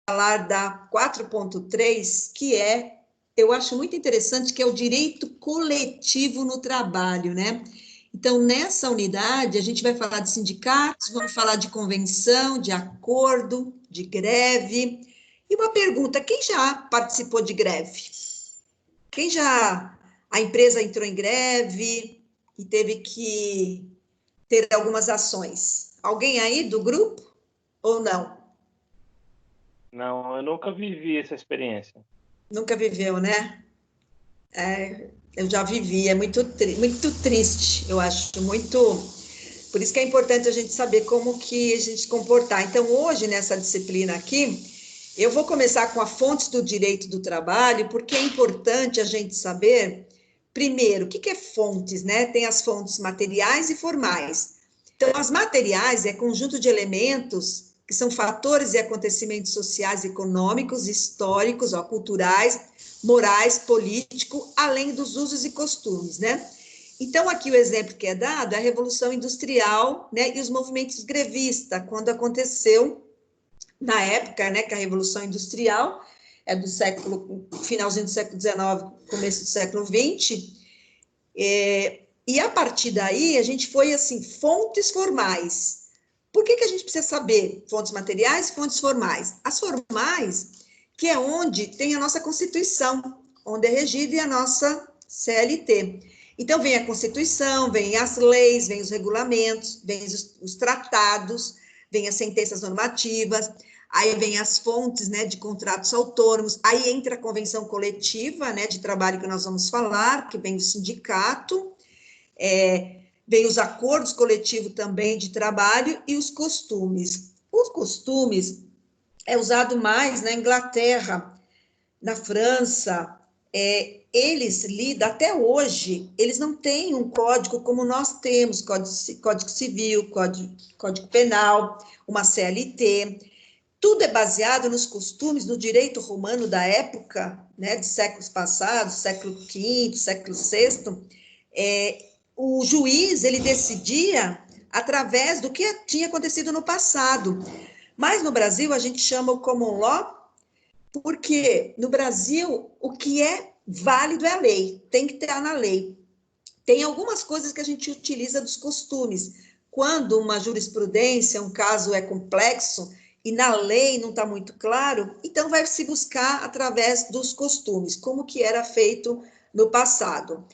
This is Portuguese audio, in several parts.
falar da 4.3, que eu acho muito interessante, que é o direito coletivo no trabalho, né? Então, nessa unidade, a gente vai falar de sindicatos, vamos falar de convenção, de acordo, de greve. E uma pergunta, quem já participou de greve? A empresa entrou em greve e teve que ter algumas ações? Alguém aí do grupo ou não? Não, eu nunca vivi essa experiência. Nunca viveu, né? Eu já vivi, é muito triste, eu acho, muito... Por isso que é importante a gente saber como que a gente se comportar. Então, hoje, nessa disciplina aqui, eu vou começar com a fontes do direito do trabalho, porque é importante a gente saber, primeiro, o que é fontes, né? Tem as fontes materiais e formais. Então, as materiais é conjunto de elementos que são fatores e acontecimentos sociais, econômicos, históricos, ó, culturais, morais, político, além dos usos e costumes, né? Então, aqui o exemplo que é dado é a Revolução Industrial, né, e os movimentos grevistas, quando aconteceu, na época, né, que a Revolução Industrial é do finalzinho do século XIX, começo do século XX, e a partir daí a gente foi, assim, fontes formais. Por que a gente precisa saber fontes materiais e fontes formais? As formais, que é onde tem a nossa Constituição, onde é regida a nossa CLT. Então, vem a Constituição, vem as leis, vem os regulamentos, vem os tratados, vem as sentenças normativas, aí vem as fontes, né, de contratos autônomos, aí entra a convenção coletiva, né, de trabalho que nós vamos falar, que vem do sindicato, vem os acordos coletivos também de trabalho e os costumes. Os costumes é usado mais na Inglaterra, na França, eles lidam, até hoje, eles não têm um código como nós temos, código civil, código penal, uma CLT, tudo é baseado nos costumes, no direito romano da época, né, de séculos passados, século V, século VI, o juiz, ele decidia através do que tinha acontecido no passado, mas no Brasil a gente chama o common law, porque no Brasil, o que é válido é a lei, tem que estar na lei. Tem algumas coisas que a gente utiliza dos costumes. Quando uma jurisprudência, um caso é complexo e na lei não está muito claro, então vai se buscar através dos costumes, como que era feito no passado.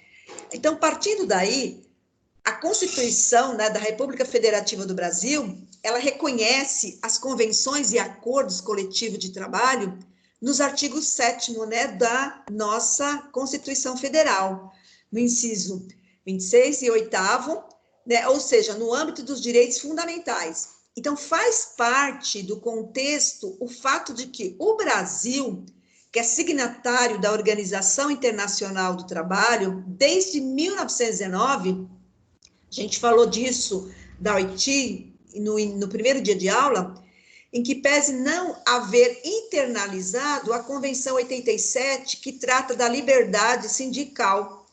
Então, partindo daí, a Constituição, né, da República Federativa do Brasil, ela reconhece as convenções e acordos coletivos de trabalho nos artigos 7º, né, da nossa Constituição Federal, no inciso 26 e 8º, né, ou seja, no âmbito dos direitos fundamentais. Então, faz parte do contexto o fato de que o Brasil, que é signatário da Organização Internacional do Trabalho, desde 1919, a gente falou disso da OIT no primeiro dia de aula, em que pese não haver internalizado a Convenção 87, que trata da liberdade sindical,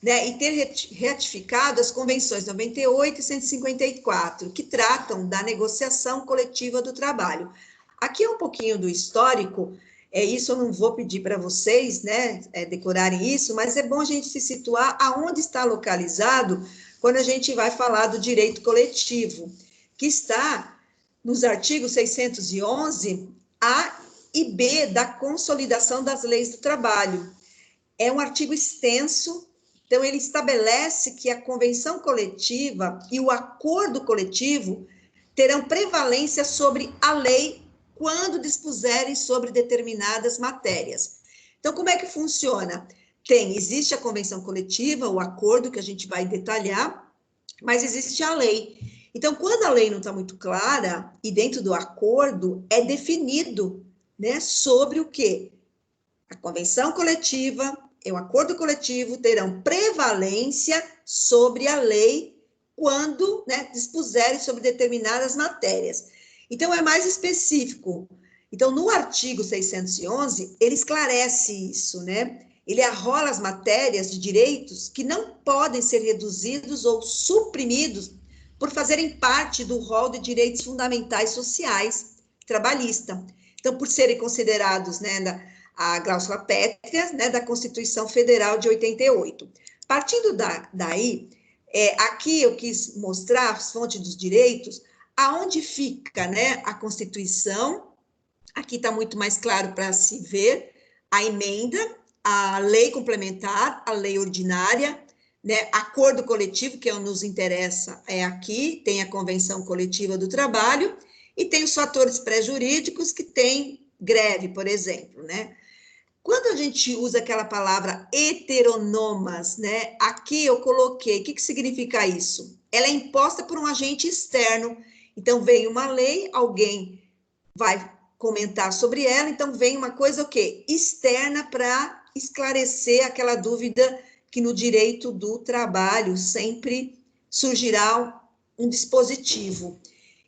né, e ter ratificado as convenções 98 e 154, que tratam da negociação coletiva do trabalho. Aqui é um pouquinho do histórico, isso eu não vou pedir para vocês, né, decorarem isso, mas é bom a gente se situar aonde está localizado quando a gente vai falar do direito coletivo, que está nos artigos 611 A e B da Consolidação das Leis do Trabalho. É um artigo extenso, então ele estabelece que a convenção coletiva e o acordo coletivo terão prevalência sobre a lei quando dispuserem sobre determinadas matérias. Então, como é que funciona? Existe a convenção coletiva, o acordo que a gente vai detalhar, mas existe a lei. Então, quando a lei não está muito clara, e dentro do acordo é definido, né, sobre o quê? A convenção coletiva e o acordo coletivo terão prevalência sobre a lei quando, né, dispuserem sobre determinadas matérias. Então, é mais específico. Então, no artigo 611, ele esclarece isso, né? Ele arrola as matérias de direitos que não podem ser reduzidos ou suprimidos por fazerem parte do rol de direitos fundamentais sociais trabalhista. Então, por serem considerados, né, a cláusula pétrea, né, da Constituição Federal de 88. Partindo daí, aqui eu quis mostrar as fontes dos direitos, aonde fica, né, a Constituição. Aqui está muito mais claro para se ver a emenda, a lei complementar, a lei ordinária, né, acordo coletivo, que nos interessa aqui, tem a convenção coletiva do trabalho, e tem os fatores pré-jurídicos, que tem greve, por exemplo, né? Quando a gente usa aquela palavra heteronomas, né? Aqui eu coloquei, o que significa isso? Ela é imposta por um agente externo. Então, vem uma lei, alguém vai comentar sobre ela, então vem uma coisa o quê? Externa para esclarecer aquela dúvida que no direito do trabalho sempre surgirá um dispositivo.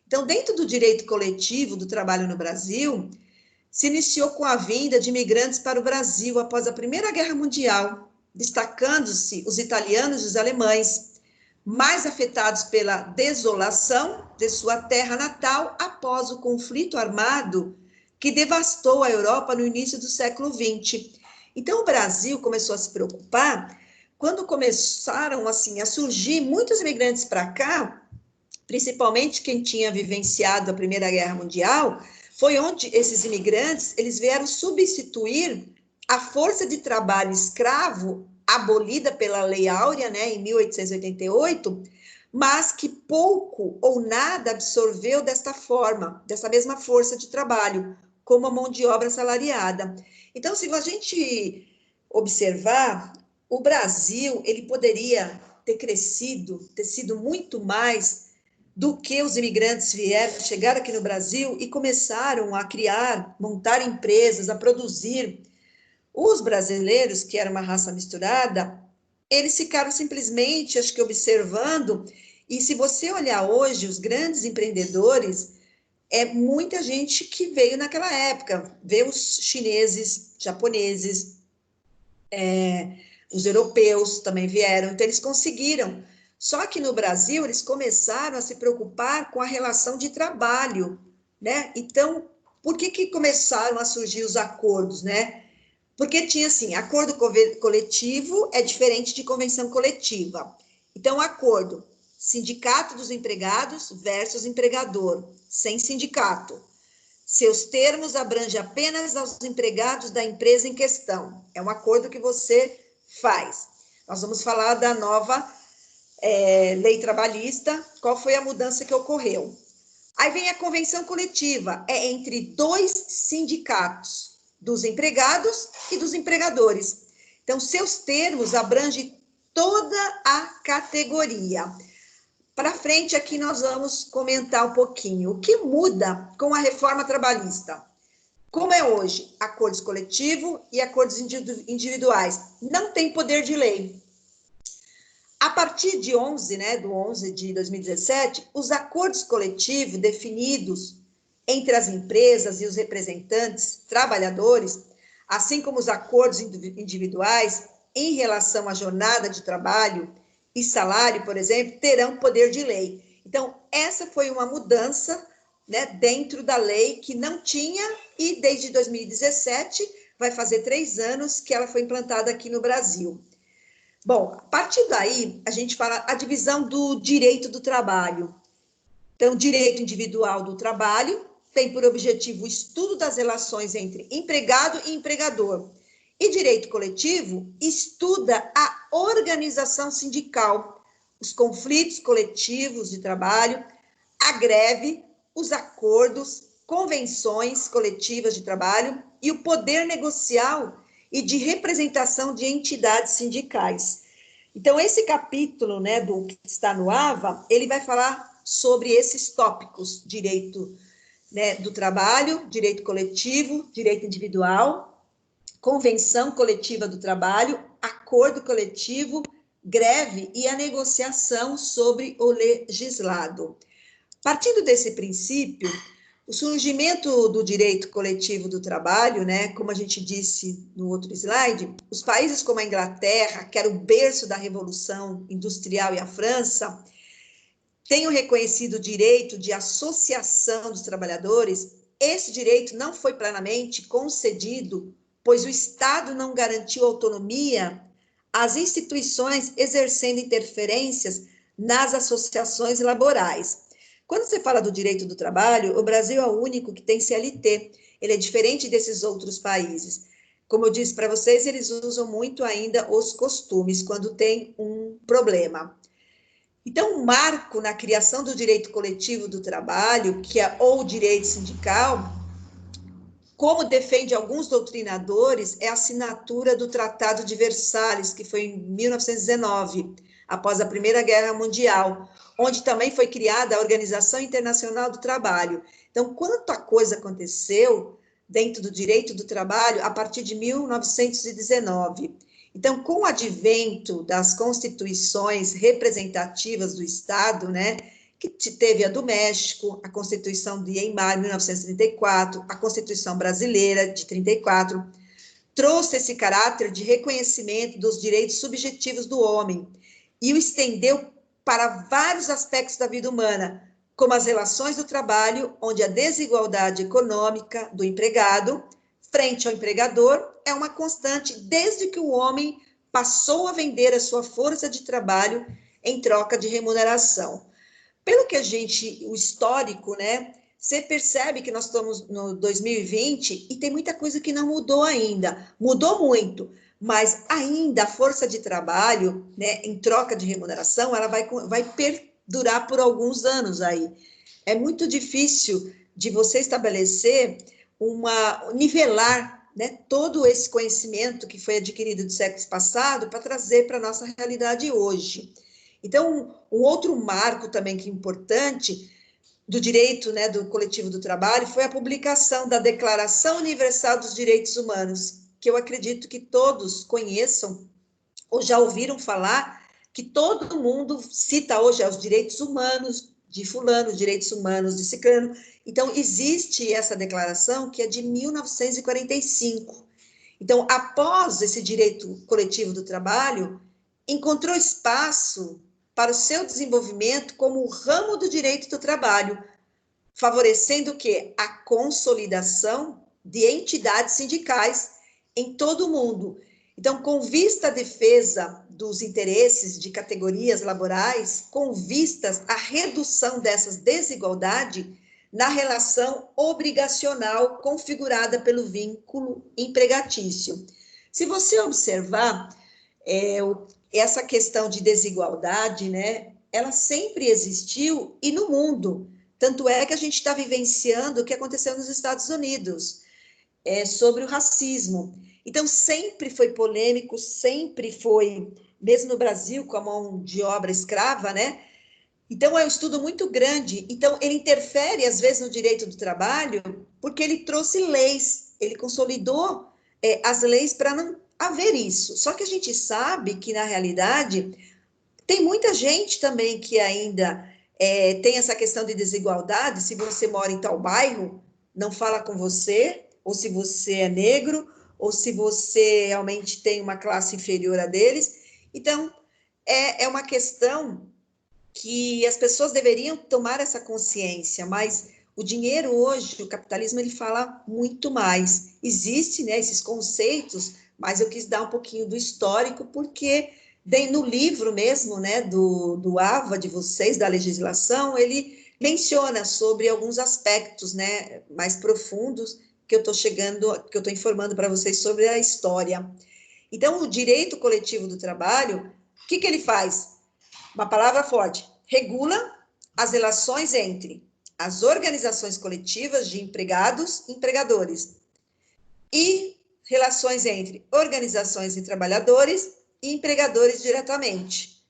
Então, dentro do direito coletivo do trabalho no Brasil, se iniciou com a vinda de imigrantes para o Brasil após a Primeira Guerra Mundial, destacando-se os italianos e os alemães, mais afetados pela desolação de sua terra natal após o conflito armado que devastou a Europa no início do século XX. Então, o Brasil começou a se preocupar quando começaram assim, a surgir muitos imigrantes para cá, principalmente quem tinha vivenciado a Primeira Guerra Mundial, foi onde esses imigrantes eles vieram substituir a força de trabalho escravo abolida pela Lei Áurea, né, em 1888, mas que pouco ou nada absorveu desta forma, dessa mesma força de trabalho, como a mão de obra assalariada. Então, se a gente observar, o Brasil, ele poderia ter crescido, ter sido muito mais do que os imigrantes chegaram aqui no Brasil e começaram a criar, montar empresas, a produzir. Os brasileiros, que era uma raça misturada, eles ficaram simplesmente, acho que, observando, e se você olhar hoje, os grandes empreendedores, é muita gente que veio naquela época, veio os chineses, japoneses, os europeus também vieram, então eles conseguiram. Só que no Brasil, eles começaram a se preocupar com a relação de trabalho, né? Então, por que começaram a surgir os acordos, né? Porque tinha assim, acordo coletivo é diferente de convenção coletiva. Então, acordo, sindicato dos empregados versus empregador, sem sindicato. Seus termos abrangem apenas aos empregados da empresa em questão. É um acordo que você faz. Nós vamos falar da nova lei trabalhista, qual foi a mudança que ocorreu. Aí vem a convenção coletiva, é entre dois sindicatos, dos empregados e dos empregadores. Então, seus termos abrangem toda a categoria. Para frente, aqui nós vamos comentar um pouquinho. O que muda com a reforma trabalhista? Como é hoje, acordos coletivos e acordos individuais. Não tem poder de lei. A partir de 11, né, do 11 de 2017, os acordos coletivos definidos entre as empresas e os representantes trabalhadores, assim como os acordos individuais em relação à jornada de trabalho e salário, por exemplo, terão poder de lei. Então, essa foi uma mudança, né, dentro da lei que não tinha, e desde 2017, vai fazer 3 anos que ela foi implantada aqui no Brasil. Bom, a partir daí, a gente fala a divisão do direito do trabalho. Então, direito individual do trabalho tem por objetivo o estudo das relações entre empregado e empregador. E direito coletivo estuda a organização sindical, os conflitos coletivos de trabalho, a greve, os acordos, convenções coletivas de trabalho e o poder negocial e de representação de entidades sindicais. Então, esse capítulo, né, do que está no AVA, ele vai falar sobre esses tópicos: direito, né, do trabalho, direito coletivo, direito individual, convenção coletiva do trabalho, acordo coletivo, greve e a negociação sobre o legislado. Partindo desse princípio, o surgimento do direito coletivo do trabalho, né, como a gente disse no outro slide, os países como a Inglaterra, que era o berço da Revolução Industrial, e a França, têm reconhecido o direito de associação dos trabalhadores esse direito não foi plenamente concedido, pois o Estado não garantiu autonomia às instituições exercendo interferências nas associações laborais. Quando você fala do direito do trabalho, o Brasil é o único que tem CLT. Ele é diferente desses outros países. Como eu disse para vocês, eles usam muito ainda os costumes quando tem um problema. Então, o marco na criação do direito coletivo do trabalho, que é ou direito sindical, como defende alguns doutrinadores, é a assinatura do Tratado de Versalhes, que foi em 1919, após a Primeira Guerra Mundial, onde também foi criada a Organização Internacional do Trabalho. Então, quanta coisa aconteceu dentro do direito do trabalho a partir de 1919. Então, com o advento das constituições representativas do Estado, né, que teve a do México, a Constituição de Weimar, 1934, a Constituição Brasileira, de 34, trouxe esse caráter de reconhecimento dos direitos subjetivos do homem e o estendeu para vários aspectos da vida humana, como as relações do trabalho, onde a desigualdade econômica do empregado frente ao empregador é uma constante desde que o homem passou a vender a sua força de trabalho em troca de remuneração. Pelo que o histórico, né, você percebe que nós estamos no 2020 e tem muita coisa que não mudou ainda. Mudou muito, mas ainda a força de trabalho, né, em troca de remuneração, ela vai perdurar por alguns anos aí. É muito difícil de você estabelecer nivelar, né, todo esse conhecimento que foi adquirido do século passado para trazer para a nossa realidade hoje. Então, um outro marco também que é importante do direito, né, do coletivo do trabalho foi a publicação da Declaração Universal dos Direitos Humanos, que eu acredito que todos conheçam ou já ouviram falar, que todo mundo cita hoje os direitos humanos de fulano, direitos humanos de ciclano. Então, existe essa declaração que é de 1945. Então, após esse direito coletivo do trabalho, encontrou espaço para o seu desenvolvimento como ramo do direito do trabalho, favorecendo o quê? A consolidação de entidades sindicais em todo o mundo. Então, com vista à defesa dos interesses de categorias laborais, com vistas à redução dessas desigualdades na relação obrigacional configurada pelo vínculo empregatício. Se você observar, essa questão de desigualdade, né, ela sempre existiu e no mundo. Tanto é que a gente está vivenciando o que aconteceu nos Estados Unidos, sobre o racismo. Então, sempre foi polêmico, sempre foi, mesmo no Brasil, com a mão de obra escrava, né? Então, é um estudo muito grande. Então, ele interfere, às vezes, no direito do trabalho, porque ele trouxe leis, ele consolidou as leis para não haver isso. Só que a gente sabe que, na realidade, tem muita gente também que ainda tem essa questão de desigualdade. Se você mora em tal bairro, não fala com você, ou se você é negro, ou se você realmente tem uma classe inferior a deles. Então, é uma questão que as pessoas deveriam tomar essa consciência, mas o dinheiro hoje, o capitalismo, ele fala muito mais. Existem, né, esses conceitos, mas eu quis dar um pouquinho do histórico, porque no livro mesmo, né, do AVA de vocês, da legislação, ele menciona sobre alguns aspectos, né, mais profundos que eu estou informando para vocês sobre a história. Então, o direito coletivo do trabalho, o que ele faz? Uma palavra forte, regula as relações entre as organizações coletivas de empregados e empregadores e relações entre organizações de trabalhadores e empregadores diretamente.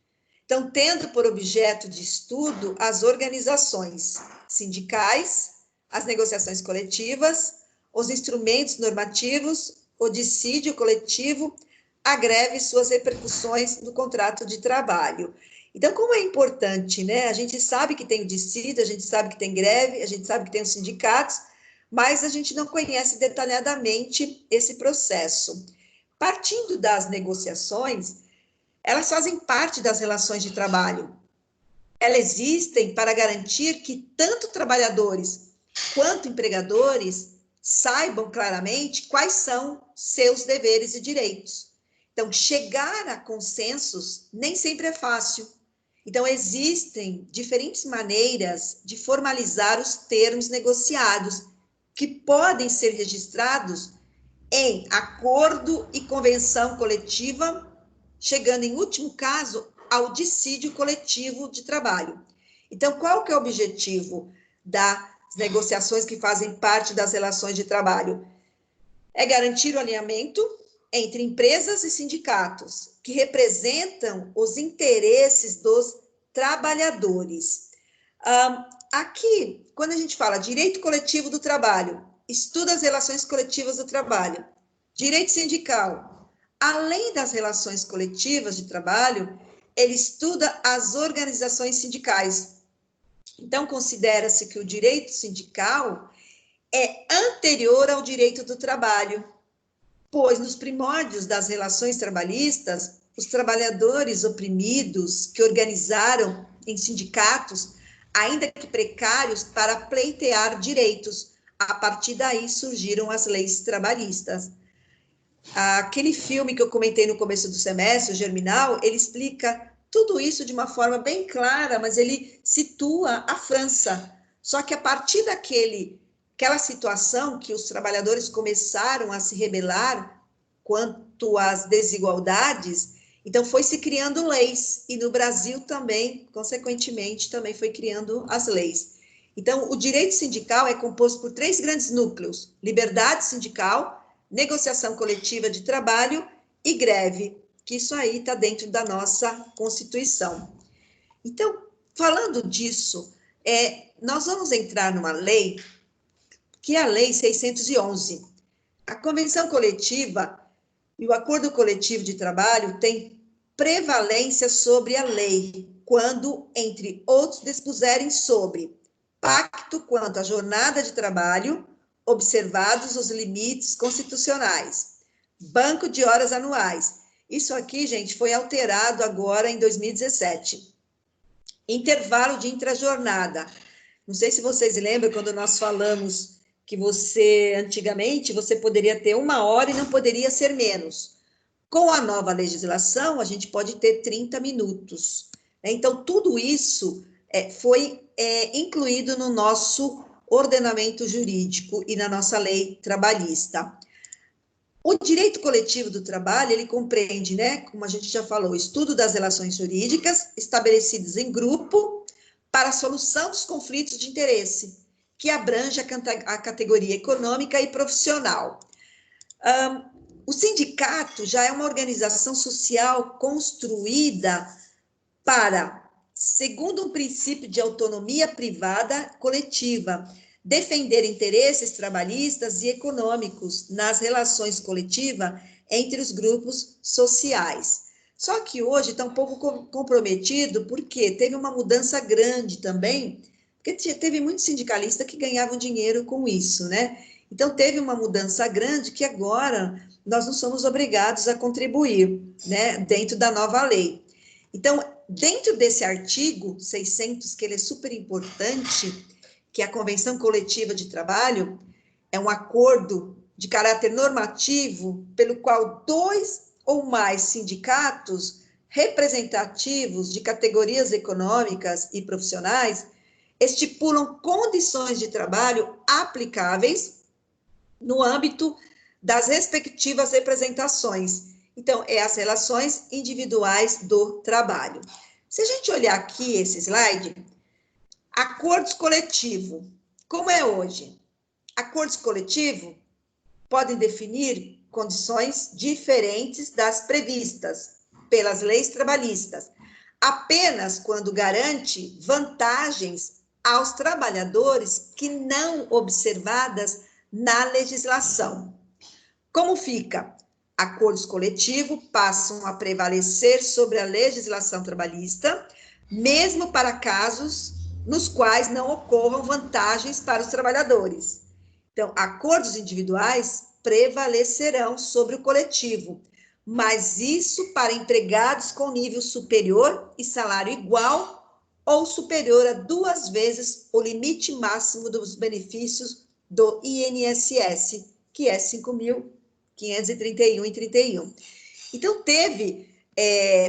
Então, tendo por objeto de estudo as organizações sindicais, as negociações coletivas, os instrumentos normativos, o dissídio coletivo, a greve e suas repercussões no contrato de trabalho. Então, como é importante, né? A gente sabe que tem o dissídio, a gente sabe que tem greve, a gente sabe que tem os sindicatos, mas a gente não conhece detalhadamente esse processo. Partindo das negociações, elas fazem parte das relações de trabalho. Elas existem para garantir que tanto trabalhadores quanto empregadores saibam claramente quais são seus deveres e direitos. Então, chegar a consensos nem sempre é fácil. Então, existem diferentes maneiras de formalizar os termos negociados, que podem ser registrados em acordo e convenção coletiva, chegando, em último caso, ao dissídio coletivo de trabalho. Então, qual que é o objetivo das negociações que fazem parte das relações de trabalho? É garantir o alinhamento entre empresas e sindicatos, que representam os interesses dos trabalhadores. Aqui, quando a gente fala direito coletivo do trabalho, estuda as relações coletivas do trabalho, direito sindical, além das relações coletivas de trabalho, ele estuda as organizações sindicais. Então, considera-se que o direito sindical é anterior ao direito do trabalho, pois nos primórdios das relações trabalhistas, os trabalhadores oprimidos que organizaram em sindicatos, ainda que precários, para pleitear direitos. A partir daí surgiram as leis trabalhistas. Aquele filme que eu comentei no começo do semestre, o Germinal, ele explica tudo isso de uma forma bem clara, mas ele situa a França. Só que a partir daquela situação que os trabalhadores começaram a se rebelar quanto às desigualdades, então foi se criando leis, e no Brasil também, consequentemente, também foi criando as leis. Então, o direito sindical é composto por 3 grandes núcleos: liberdade sindical, negociação coletiva de trabalho e greve, que isso aí está dentro da nossa Constituição. Então, falando disso, nós vamos entrar numa lei, que é a Lei 611. A convenção coletiva e o acordo coletivo de trabalho têm prevalência sobre a lei, quando, entre outros, dispuserem sobre pacto quanto à jornada de trabalho, observados os limites constitucionais, banco de horas anuais. Isso aqui, gente, foi alterado agora em 2017. Intervalo de intrajornada. Não sei se vocês lembram quando nós falamos que antigamente, você poderia ter 1 hora e não poderia ser menos. Com a nova legislação, a gente pode ter 30 minutos. Então, tudo isso foi incluído no nosso ordenamento jurídico e na nossa lei trabalhista. O direito coletivo do trabalho, ele compreende, como a gente já falou, o estudo das relações jurídicas estabelecidas em grupo para a solução dos conflitos de interesse, que abrange a categoria econômica e profissional. O sindicato já é uma organização social construída para, segundo um princípio de autonomia privada coletiva, defender interesses trabalhistas e econômicos nas relações coletivas entre os grupos sociais. Só que hoje está um pouco comprometido, porque teve uma mudança grande também, porque teve muitos sindicalistas que ganhavam dinheiro com isso, Então, teve uma mudança grande que agora nós não somos obrigados a contribuir, dentro da nova lei. Então, dentro desse artigo 600, que ele é super importante, que é a Convenção Coletiva de Trabalho, é um acordo de caráter normativo pelo qual 2 ou mais sindicatos representativos de categorias econômicas e profissionais estipulam condições de trabalho aplicáveis no âmbito das respectivas representações. Então, as relações individuais do trabalho. Se a gente olhar aqui esse slide, acordos coletivos, como é hoje? Acordos coletivos podem definir condições diferentes das previstas pelas leis trabalhistas, apenas quando garante vantagens aos trabalhadores que não observadas na legislação. Como fica? Acordos coletivos passam a prevalecer sobre a legislação trabalhista, mesmo para casos nos quais não ocorram vantagens para os trabalhadores. Então, acordos individuais prevalecerão sobre o coletivo, mas isso para empregados com nível superior e salário igual ou superior a 2 vezes o limite máximo dos benefícios do INSS, que é 5.531,31. Então, teve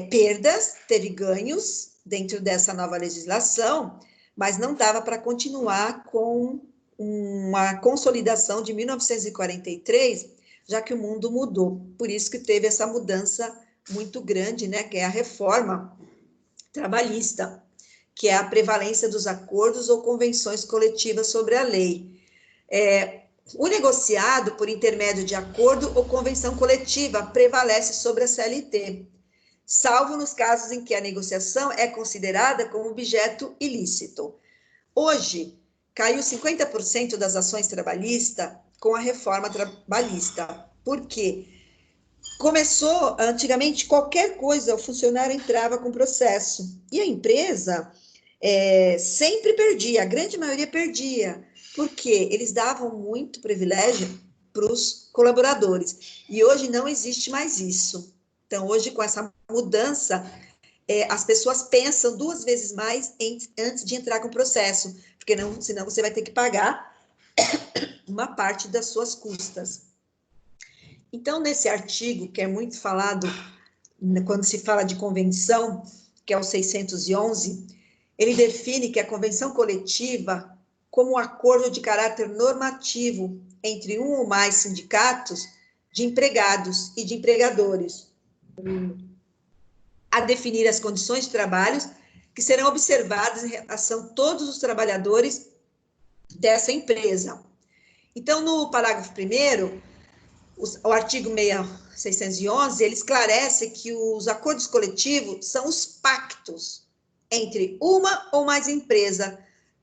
perdas, teve ganhos dentro dessa nova legislação, mas não dava para continuar com uma consolidação de 1943, já que o mundo mudou. Por isso que teve essa mudança muito grande, né, que é a reforma trabalhista, que é a prevalência dos acordos ou convenções coletivas sobre a lei. O negociado por intermédio de acordo ou convenção coletiva prevalece sobre a CLT, salvo nos casos em que a negociação é considerada como objeto ilícito. Hoje, caiu 50% das ações trabalhistas com a reforma trabalhista. Por quê? Começou, antigamente, qualquer coisa, o funcionário entrava com processo. E a empresa sempre perdia, a grande maioria perdia, porque eles davam muito privilégio para os colaboradores. E hoje não existe mais isso. Então, hoje, com essa mudança, as pessoas pensam 2 vezes mais antes de entrar com o processo, porque senão você vai ter que pagar uma parte das suas custas. Então, nesse artigo, que é muito falado quando se fala de convenção, que é o 611, ele define que a convenção coletiva como um acordo de caráter normativo entre um ou mais sindicatos de empregados e de empregadores, a definir as condições de trabalho que serão observadas em relação a todos os trabalhadores dessa empresa. Então, no parágrafo 1º, o artigo 611, ele esclarece que os acordos coletivos são os pactos entre uma ou mais empresas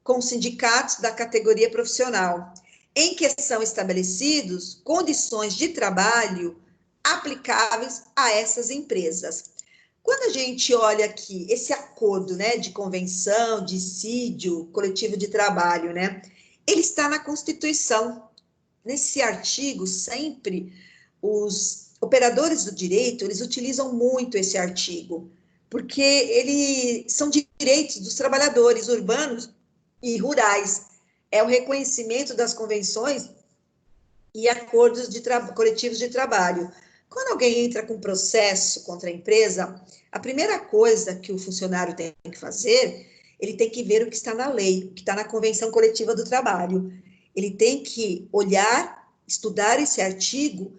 com sindicatos da categoria profissional, em que são estabelecidos condições de trabalho aplicáveis a essas empresas. Quando a gente olha aqui esse acordo, né, de convenção, dissídio, coletivo de trabalho, né, ele está na Constituição. Nesse artigo, sempre, os operadores do direito, eles utilizam muito esse artigo, porque eles são direitos dos trabalhadores urbanos e rurais. É o reconhecimento das convenções e acordos coletivos de trabalho. Quando alguém entra com processo contra a empresa, a primeira coisa que o funcionário tem que fazer, ele tem que ver o que está na lei, o que está na Convenção Coletiva do Trabalho. Ele tem que olhar, estudar esse artigo,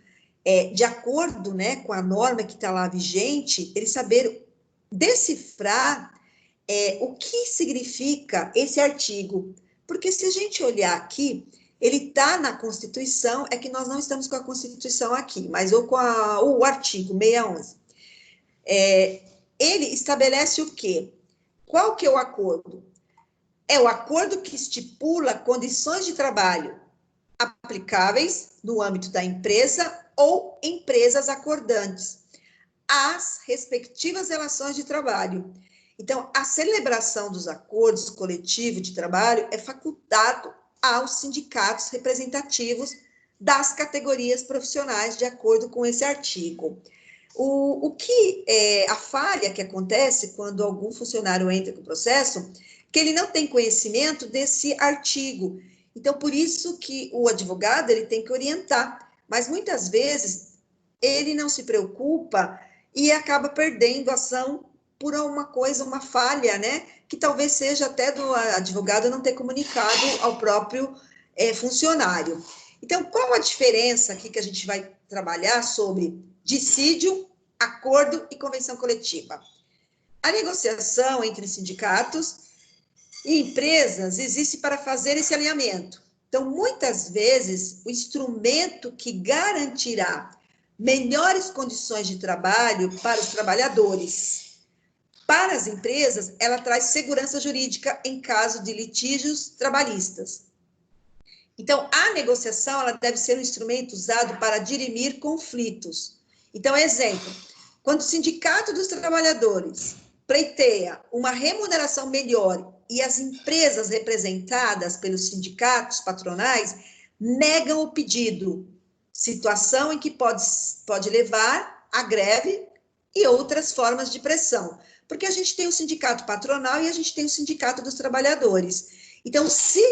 de acordo, né, com a norma que está lá vigente, ele saber decifrar o que significa esse artigo. Porque se a gente olhar aqui, ele está na Constituição, é que nós não estamos com a Constituição aqui, mas ou com o artigo 611. Ele estabelece o quê? Qual que é o acordo? É o acordo que estipula condições de trabalho aplicáveis no âmbito da empresa ou empresas acordantes, às respectivas relações de trabalho. Então, a celebração dos acordos coletivos de trabalho é facultado aos sindicatos representativos das categorias profissionais, de acordo com esse artigo. A falha que acontece quando algum funcionário entra com o processo, que ele não tem conhecimento desse artigo. Então, por isso que o advogado, ele tem que orientar, mas muitas vezes ele não se preocupa e acaba perdendo a ação por uma falha, né, que talvez seja até do advogado não ter comunicado ao próprio funcionário. Então, qual a diferença aqui que a gente vai trabalhar sobre dissídio, acordo e convenção coletiva? A negociação entre sindicatos e empresas existe para fazer esse alinhamento. Então, muitas vezes, o instrumento que garantirá melhores condições de trabalho para os trabalhadores. Para as empresas, ela traz segurança jurídica em caso de litígios trabalhistas. Então, a negociação, ela deve ser um instrumento usado para dirimir conflitos. Então, exemplo, quando o Sindicato dos Trabalhadores pleiteia uma remuneração melhor e as empresas representadas pelos sindicatos patronais negam o pedido, situação em que pode levar a greve e outras formas de pressão. Porque a gente tem o sindicato patronal e a gente tem o sindicato dos trabalhadores. Então, se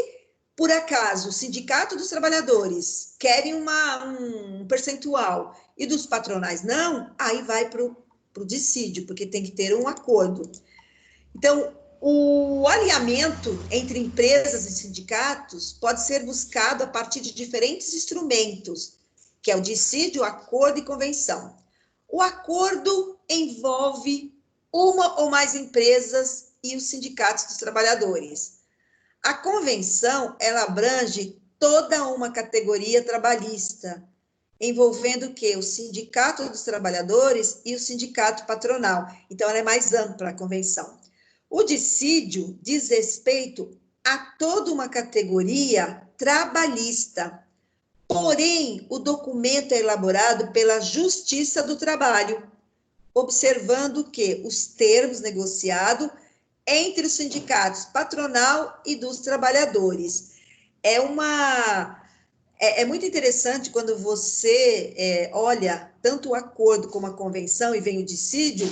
por acaso o sindicato dos trabalhadores querem um percentual e dos patronais não, aí vai para o dissídio, porque tem que ter um acordo. Então, o alinhamento entre empresas e sindicatos pode ser buscado a partir de diferentes instrumentos, que é o dissídio, acordo e convenção. O acordo envolve uma ou mais empresas e os sindicatos dos trabalhadores. A convenção, ela abrange toda uma categoria trabalhista, envolvendo o quê? O sindicato dos trabalhadores e o sindicato patronal. Então, ela é mais ampla, a convenção. O dissídio diz respeito a toda uma categoria trabalhista. Porém, o documento é elaborado pela Justiça do Trabalho, observando que os termos negociados entre os sindicatos patronal e dos trabalhadores. É muito interessante quando você olha tanto o acordo como a convenção e vem o dissídio,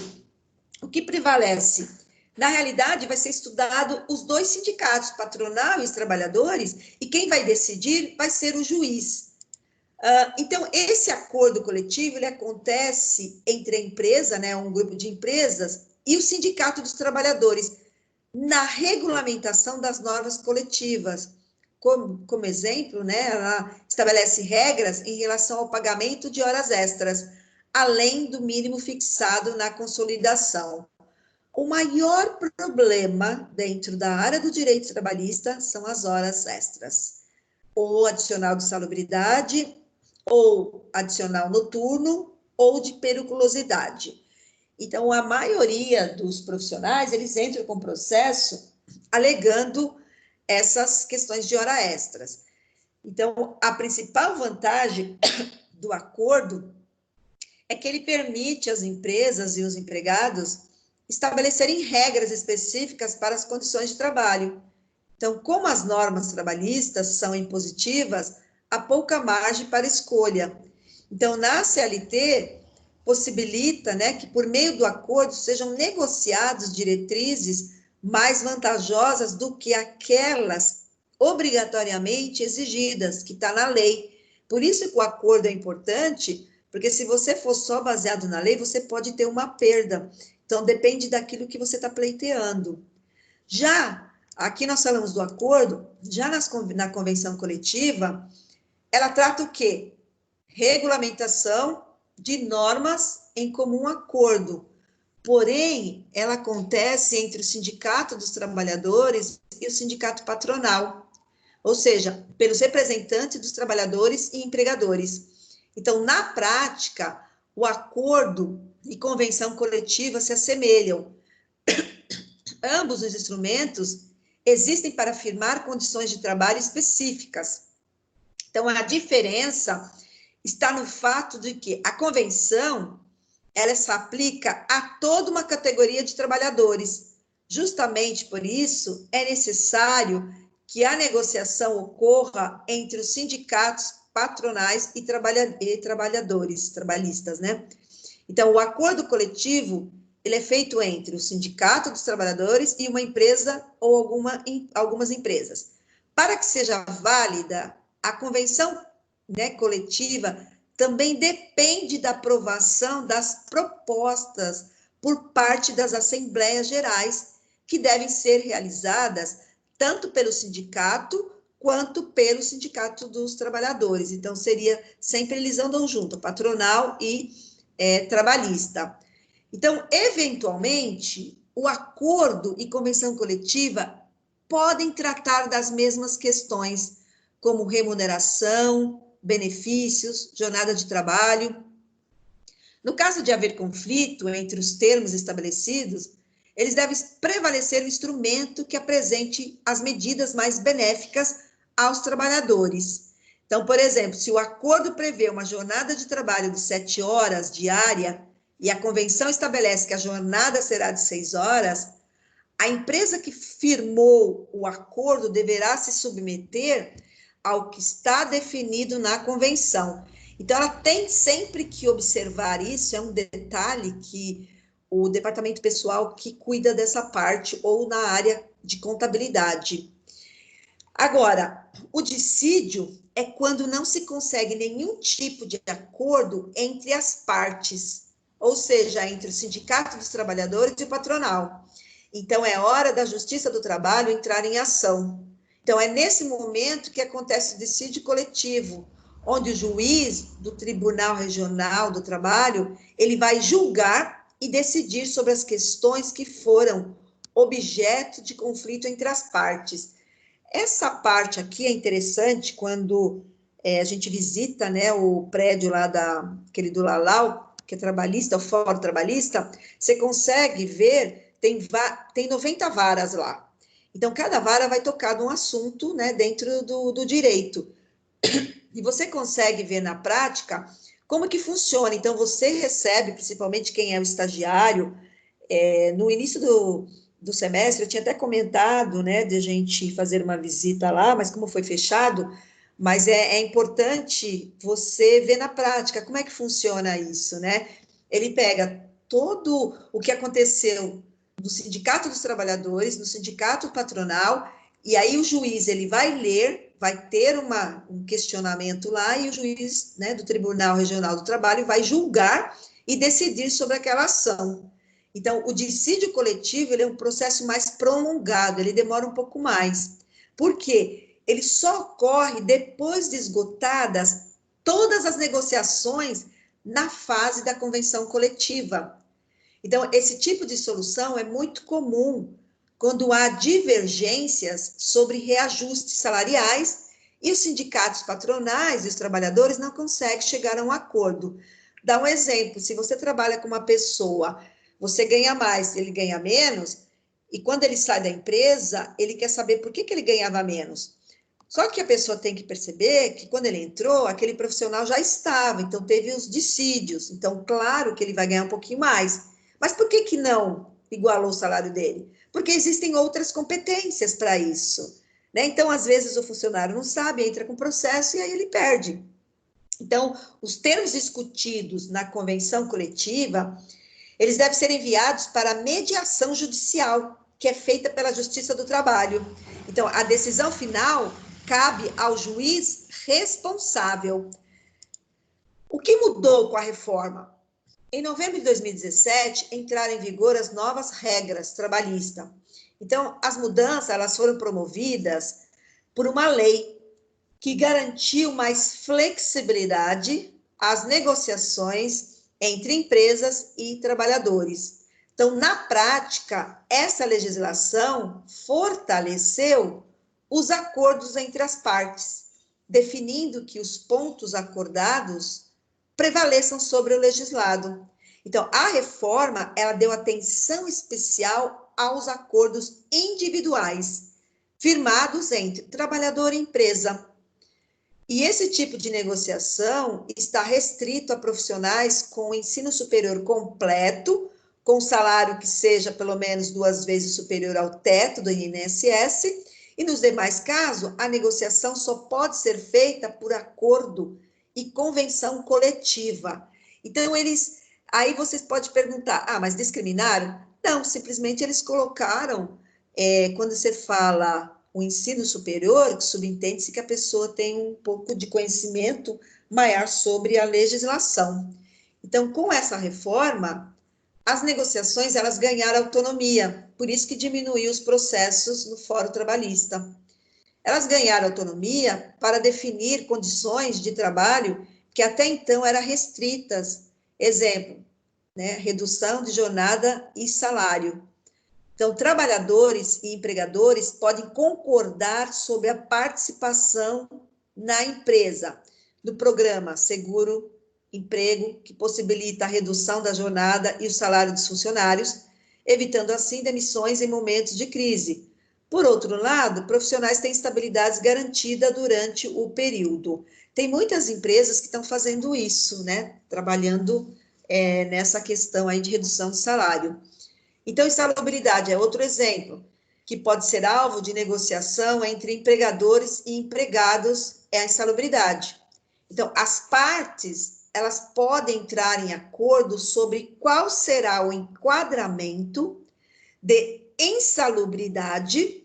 o que prevalece? Na realidade, vai ser estudado os dois sindicatos, patronal e os trabalhadores, e quem vai decidir vai ser o juiz. Então, esse acordo coletivo, ele acontece entre a empresa, né, um grupo de empresas, e o sindicato dos trabalhadores, na regulamentação das normas coletivas. Como exemplo, né, ela estabelece regras em relação ao pagamento de horas extras, além do mínimo fixado na consolidação. O maior problema dentro da área do direito trabalhista são as horas extras, ou adicional de salubridade, ou adicional noturno, ou de periculosidade. Então, a maioria dos profissionais, eles entram com processo alegando essas questões de hora extras. Então, a principal vantagem do acordo é que ele permite às empresas e os empregados estabelecerem regras específicas para as condições de trabalho. Então, como as normas trabalhistas são impositivas, há pouca margem para escolha. Então, na CLT, possibilita, né, que por meio do acordo sejam negociadas diretrizes mais vantajosas do que aquelas obrigatoriamente exigidas, que está na lei. Por isso que o acordo é importante, porque se você for só baseado na lei, você pode ter uma perda. Então, depende daquilo que você está pleiteando. Já, aqui nós falamos do acordo, já na convenção coletiva, ela trata o quê? Regulamentação de normas em comum acordo. Porém, ela acontece entre o sindicato dos trabalhadores e o sindicato patronal, ou seja, pelos representantes dos trabalhadores e empregadores. Então, na prática, o acordo e convenção coletiva se assemelham. Ambos os instrumentos existem para firmar condições de trabalho específicas. Então, a diferença está no fato de que a convenção, ela se aplica a toda uma categoria de trabalhadores. Justamente por isso, é necessário que a negociação ocorra entre os sindicatos patronais e trabalhadores, trabalhistas, né? Então, o acordo coletivo, ele é feito entre o sindicato dos trabalhadores e uma empresa ou algumas empresas. Para que seja válida, a convenção, né, coletiva também depende da aprovação das propostas por parte das assembleias gerais, que devem ser realizadas tanto pelo sindicato quanto pelo sindicato dos trabalhadores. Então, seria sempre eles andam junto, patronal e trabalhista. Então, eventualmente, o acordo e convenção coletiva podem tratar das mesmas questões, como remuneração, benefícios, jornada de trabalho. No caso de haver conflito entre os termos estabelecidos, eles devem prevalecer o instrumento que apresente as medidas mais benéficas aos trabalhadores. Então, por exemplo, se o acordo prevê uma jornada de trabalho de 7 horas diária e a convenção estabelece que a jornada será de 6 horas, a empresa que firmou o acordo deverá se submeter ao que está definido na convenção. Então, ela tem sempre que observar isso, é um detalhe que o departamento pessoal que cuida dessa parte, ou na área de contabilidade. Agora, o dissídio é quando não se consegue nenhum tipo de acordo entre as partes, ou seja, entre o sindicato dos trabalhadores e o patronal. Então, é hora da Justiça do Trabalho entrar em ação. Então, é nesse momento que acontece o dissídio coletivo, onde o juiz do Tribunal Regional do Trabalho, ele vai julgar e decidir sobre as questões que foram objeto de conflito entre as partes. Essa parte aqui é interessante quando a gente visita, né, o prédio lá aquele do Lalau, que é trabalhista, o Fórum Trabalhista, você consegue ver, tem 90 varas lá. Então, cada vara vai tocar num assunto, né, dentro do direito. E você consegue ver na prática como que funciona. Então, você recebe, principalmente quem é o estagiário, no início do semestre, eu tinha até comentado, né, de a gente fazer uma visita lá, mas como foi fechado, mas é importante você ver na prática como é que funciona isso, né? Ele pega todo o que aconteceu no Sindicato dos Trabalhadores, no Sindicato Patronal, e aí o juiz, ele vai ler, vai ter um questionamento lá, e o juiz, né, do Tribunal Regional do Trabalho vai julgar e decidir sobre aquela ação. Então, o dissídio coletivo, ele é um processo mais prolongado, ele demora um pouco mais. Por quê? Ele só ocorre depois de esgotadas todas as negociações na fase da convenção coletiva. Então, esse tipo de solução é muito comum quando há divergências sobre reajustes salariais e os sindicatos patronais e os trabalhadores não conseguem chegar a um acordo. Dá um exemplo, se você trabalha com uma pessoa, você ganha mais, ele ganha menos, e quando ele sai da empresa, ele quer saber por que ele ganhava menos. Só que a pessoa tem que perceber que quando ele entrou, aquele profissional já estava, então teve os dissídios, então claro que ele vai ganhar um pouquinho mais. Mas por que não igualou o salário dele? Porque existem outras competências para isso, né? Então, às vezes, o funcionário não sabe, entra com processo e aí ele perde. Então, os termos discutidos na convenção coletiva, eles devem ser enviados para a mediação judicial, que é feita pela Justiça do Trabalho. Então, a decisão final cabe ao juiz responsável. O que mudou com a reforma? Em novembro de 2017, entraram em vigor as novas regras trabalhistas. Então, as mudanças, elas foram promovidas por uma lei que garantiu mais flexibilidade às negociações entre empresas e trabalhadores. Então, na prática, essa legislação fortaleceu os acordos entre as partes, definindo que os pontos acordados prevaleçam sobre o legislado. Então, a reforma, ela deu atenção especial aos acordos individuais, firmados entre trabalhador e empresa. E esse tipo de negociação está restrito a profissionais com ensino superior completo, com salário que seja pelo menos 2 vezes superior ao teto do INSS, e nos demais casos, a negociação só pode ser feita por acordo e convenção coletiva. Então, aí vocês podem perguntar, mas discriminaram? Não, simplesmente eles colocaram, quando você fala o ensino superior, subentende-se que a pessoa tem um pouco de conhecimento maior sobre a legislação. Então, com essa reforma, as negociações, elas ganharam autonomia, por isso que diminuiu os processos no Fórum Trabalhista. Elas ganharam autonomia para definir condições de trabalho que até então eram restritas. Exemplo, né, redução de jornada e salário. Então, trabalhadores e empregadores podem concordar sobre a participação na empresa, do programa Seguro-Emprego, que possibilita a redução da jornada e o salário dos funcionários, evitando assim demissões em momentos de crise. Por outro lado, profissionais têm estabilidade garantida durante o período. Tem muitas empresas que estão fazendo isso, né? Trabalhando nessa questão aí de redução de salário. Então, insalubridade é outro exemplo, que pode ser alvo de negociação entre empregadores e empregados, é a insalubridade. Então, as partes, elas podem entrar em acordo sobre qual será o enquadramento de insalubridade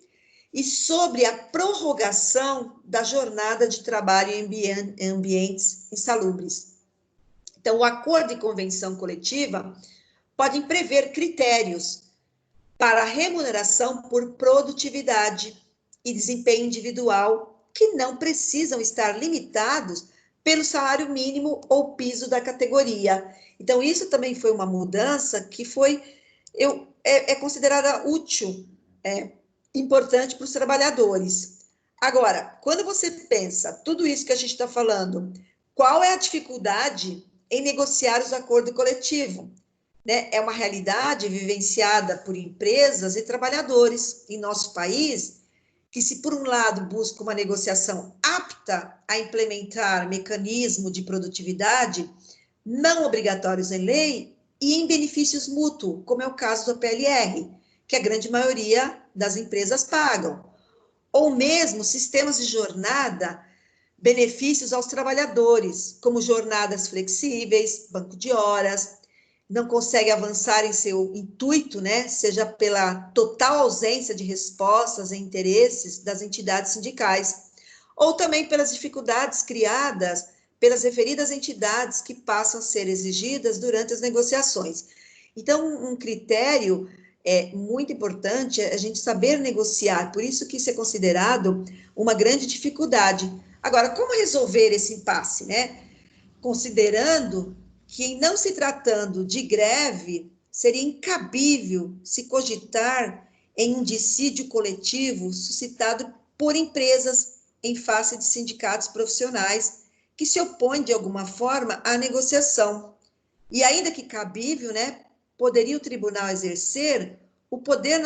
e sobre a prorrogação da jornada de trabalho em ambientes insalubres. Então, o acordo e convenção coletiva podem prever critérios para a remuneração por produtividade e desempenho individual que não precisam estar limitados pelo salário mínimo ou piso da categoria. Então, isso também foi uma mudança que é considerada útil, importante para os trabalhadores. Agora, quando você pensa tudo isso que a gente está falando, qual é a dificuldade em negociar os acordos coletivos? Né? É uma realidade vivenciada por empresas e trabalhadores em nosso país, que se por um lado busca uma negociação apta a implementar mecanismo de produtividade não obrigatórios em lei e em benefícios mútuos, como é o caso do PLR, que a grande maioria das empresas pagam, ou mesmo sistemas de jornada, benefícios aos trabalhadores, como jornadas flexíveis, banco de horas, não consegue avançar em seu intuito, né, seja pela total ausência de respostas e interesses das entidades sindicais, ou também pelas dificuldades criadas pelas referidas entidades que passam a ser exigidas durante as negociações. Então, um critério muito importante é a gente saber negociar, por isso que isso é considerado uma grande dificuldade. Agora, como resolver esse impasse, né? Considerando que, em não se tratando de greve, seria incabível se cogitar em um dissídio coletivo suscitado por empresas em face de sindicatos profissionais que se opõem, de alguma forma, à negociação. E ainda que cabível, né, poderia o tribunal exercer o poder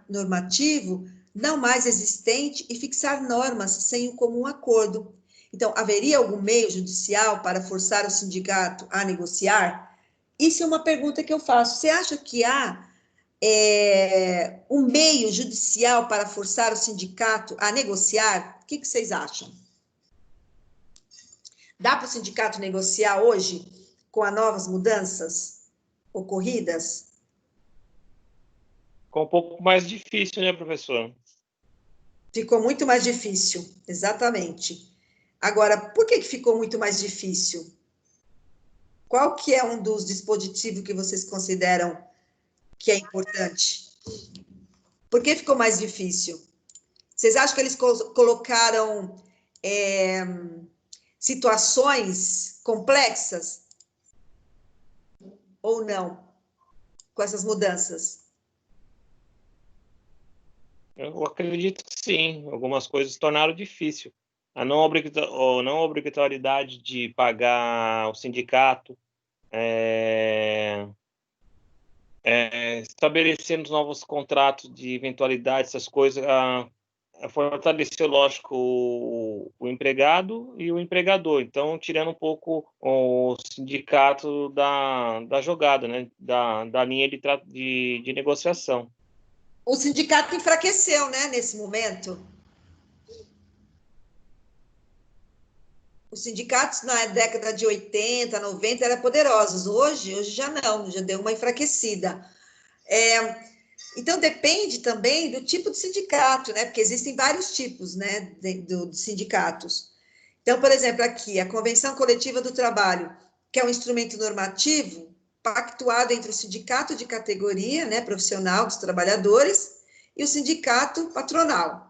normativo não mais existente e fixar normas sem um comum acordo. Então, haveria algum meio judicial para forçar o sindicato a negociar? Isso é uma pergunta que eu faço. Você acha que há um meio judicial para forçar o sindicato a negociar? O que vocês acham? Dá para o sindicato negociar hoje com as novas mudanças ocorridas? Ficou um pouco mais difícil, né, professor? Ficou muito mais difícil, exatamente. Agora, por que ficou muito mais difícil? Qual que é um dos dispositivos que vocês consideram que é importante? Por que ficou mais difícil? Vocês acham que eles colocaram situações complexas ou não com essas mudanças? Eu acredito que sim. Algumas coisas se tornaram difícil. A não obrigatoriedade de pagar o sindicato, estabelecendo novos contratos de eventualidade, essas coisas, fortaleceu, lógico, o empregado e o empregador. Então, tirando um pouco o sindicato da jogada, né, da linha de negociação. O sindicato enfraqueceu, né, nesse momento. Os sindicatos na década de 80, 90 eram poderosos. Hoje já não, já deu uma enfraquecida. Então, depende também do tipo de sindicato, né? Porque existem vários tipos, né, de sindicatos. Então, por exemplo, aqui, a Convenção Coletiva do Trabalho, que é um instrumento normativo pactuado entre o sindicato de categoria, né, profissional dos trabalhadores, e o sindicato patronal.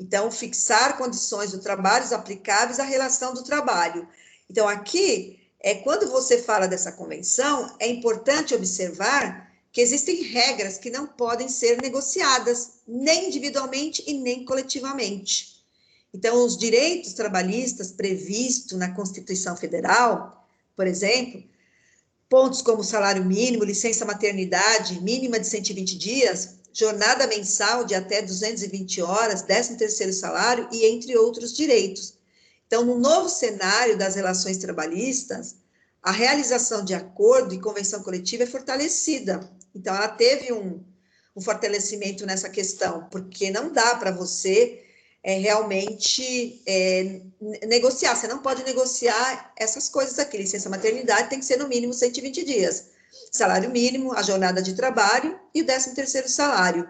Então, fixar condições do trabalho aplicáveis à relação do trabalho. Então, aqui, quando você fala dessa convenção, é importante observar que existem regras que não podem ser negociadas, nem individualmente e nem coletivamente. Então, os direitos trabalhistas previstos na Constituição Federal, por exemplo, pontos como salário mínimo, licença maternidade mínima de 120 dias, jornada mensal de até 220 horas, 13º salário e entre outros direitos. Então, no novo cenário das relações trabalhistas, a realização de acordo e convenção coletiva é fortalecida. Então, ela teve um fortalecimento nessa questão, porque não dá para você realmente negociar. Você não pode negociar essas coisas aqui. Licença maternidade tem que ser no mínimo 120 dias. Salário mínimo, a jornada de trabalho e o 13º salário.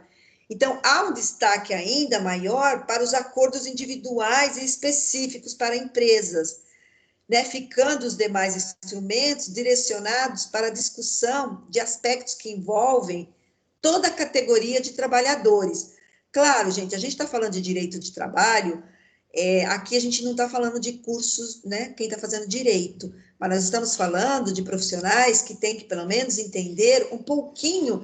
Então, há um destaque ainda maior para os acordos individuais e específicos para empresas, né? Ficando os demais instrumentos direcionados para a discussão de aspectos que envolvem toda a categoria de trabalhadores. Claro, gente, a gente está falando de direito de trabalho, aqui a gente não está falando de cursos, né, quem está fazendo direito, mas nós estamos falando de profissionais que têm que, pelo menos, entender um pouquinho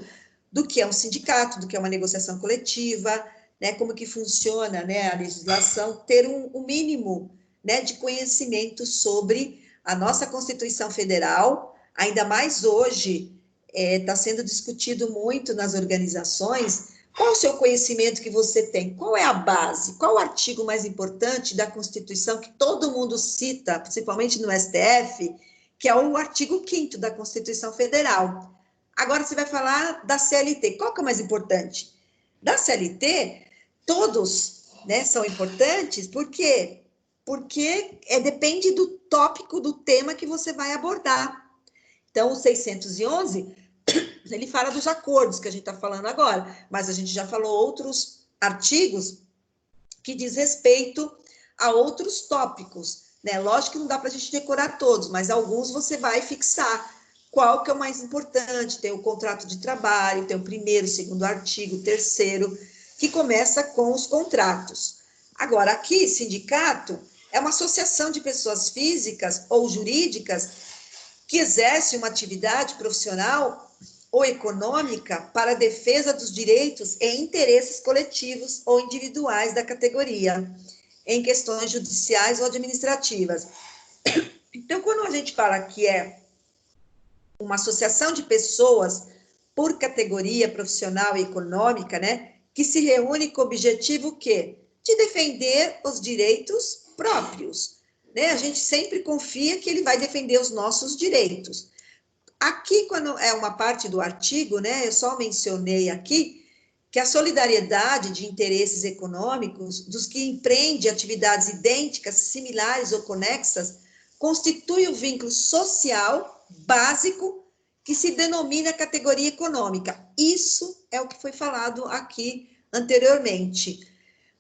do que é um sindicato, do que é uma negociação coletiva, né, como que funciona, né, a legislação, ter um mínimo, né, de conhecimento sobre a nossa Constituição Federal, ainda mais hoje, está sendo discutido muito nas organizações. Qual o seu conhecimento que você tem? Qual é a base? Qual o artigo mais importante da Constituição que todo mundo cita, principalmente no STF, que é o artigo 5º da Constituição Federal? Agora você vai falar da CLT. Qual que é o mais importante? Da CLT, todos, né, são importantes, por quê? Porque depende do tópico, do tema que você vai abordar. Então, o 611, ele fala dos acordos que a gente está falando agora, mas a gente já falou outros artigos que diz respeito a outros tópicos, né? Lógico que não dá para a gente decorar todos, mas alguns você vai fixar. Qual que é o mais importante? Tem o contrato de trabalho, tem o 1º, 2º artigo, 3º, que começa com os contratos. Agora, aqui, sindicato é uma associação de pessoas físicas ou jurídicas que exerce uma atividade profissional ou econômica para a defesa dos direitos e interesses coletivos ou individuais da categoria, em questões judiciais ou administrativas. Então, quando a gente fala que é uma associação de pessoas por categoria profissional e econômica, né, que se reúne com o objetivo o quê? De defender os direitos próprios, né? A gente sempre confia que ele vai defender os nossos direitos. Aqui, quando é uma parte do artigo, né, eu só mencionei aqui que a solidariedade de interesses econômicos dos que empreendem atividades idênticas, similares ou conexas constitui o vínculo social básico que se denomina categoria econômica. Isso é o que foi falado aqui anteriormente.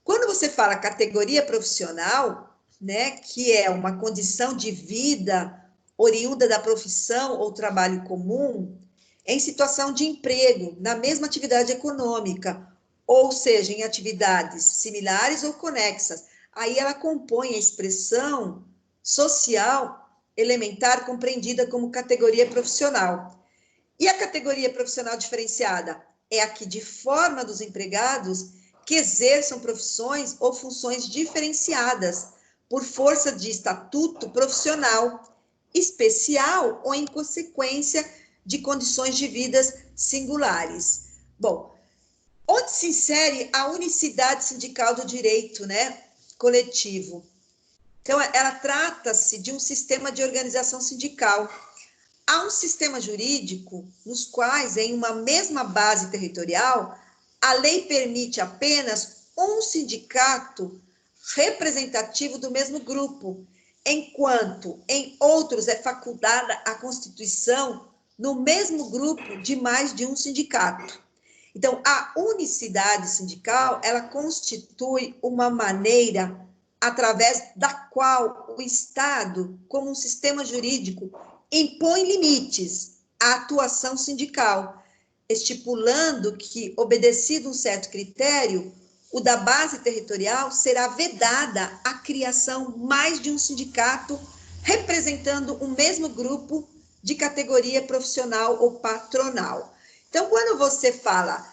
Quando você fala categoria profissional, né, que é uma condição de vida oriunda da profissão ou trabalho comum, em situação de emprego, na mesma atividade econômica, ou seja, em atividades similares ou conexas, aí ela compõe a expressão social elementar compreendida como categoria profissional. E a categoria profissional diferenciada é a que, de forma dos empregados que exerçam profissões ou funções diferenciadas por força de estatuto profissional especial ou em consequência de condições de vidas singulares. Bom, onde se insere a unicidade sindical do direito, né, coletivo? Então, ela trata-se de um sistema de organização sindical. Há um sistema jurídico nos quais, em uma mesma base territorial, a lei permite apenas um sindicato representativo do mesmo grupo, enquanto em outros é facultada a constituição no mesmo grupo de mais de um sindicato. Então, a unicidade sindical, ela constitui uma maneira através da qual o Estado, como um sistema jurídico, impõe limites à atuação sindical, estipulando que, obedecido um certo critério, o da base territorial será vedada a criação mais de um sindicato representando o mesmo grupo de categoria profissional ou patronal. Então, quando você fala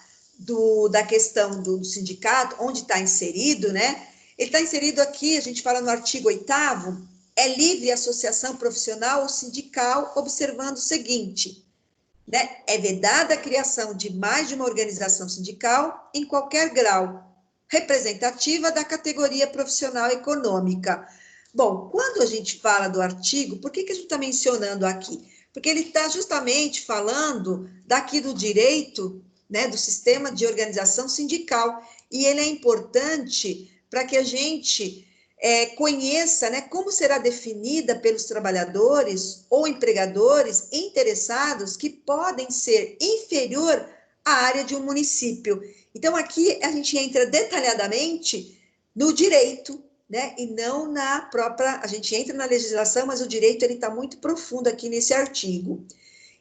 da questão do sindicato, onde está inserido, né? Ele está inserido aqui, a gente fala no artigo 8º, é livre associação profissional ou sindical, observando o seguinte, né? É vedada a criação de mais de uma organização sindical em qualquer grau, representativa da categoria profissional econômica. Bom, quando a gente fala do artigo, por que a gente está mencionando aqui? Porque ele está justamente falando daqui do direito, né, do sistema de organização sindical, e ele é importante para que a gente conheça, né, como será definida pelos trabalhadores ou empregadores interessados que podem ser inferior à área de um município. Então, aqui a gente entra detalhadamente no direito, né, e não na própria... A gente entra na legislação, mas o direito está muito profundo aqui nesse artigo.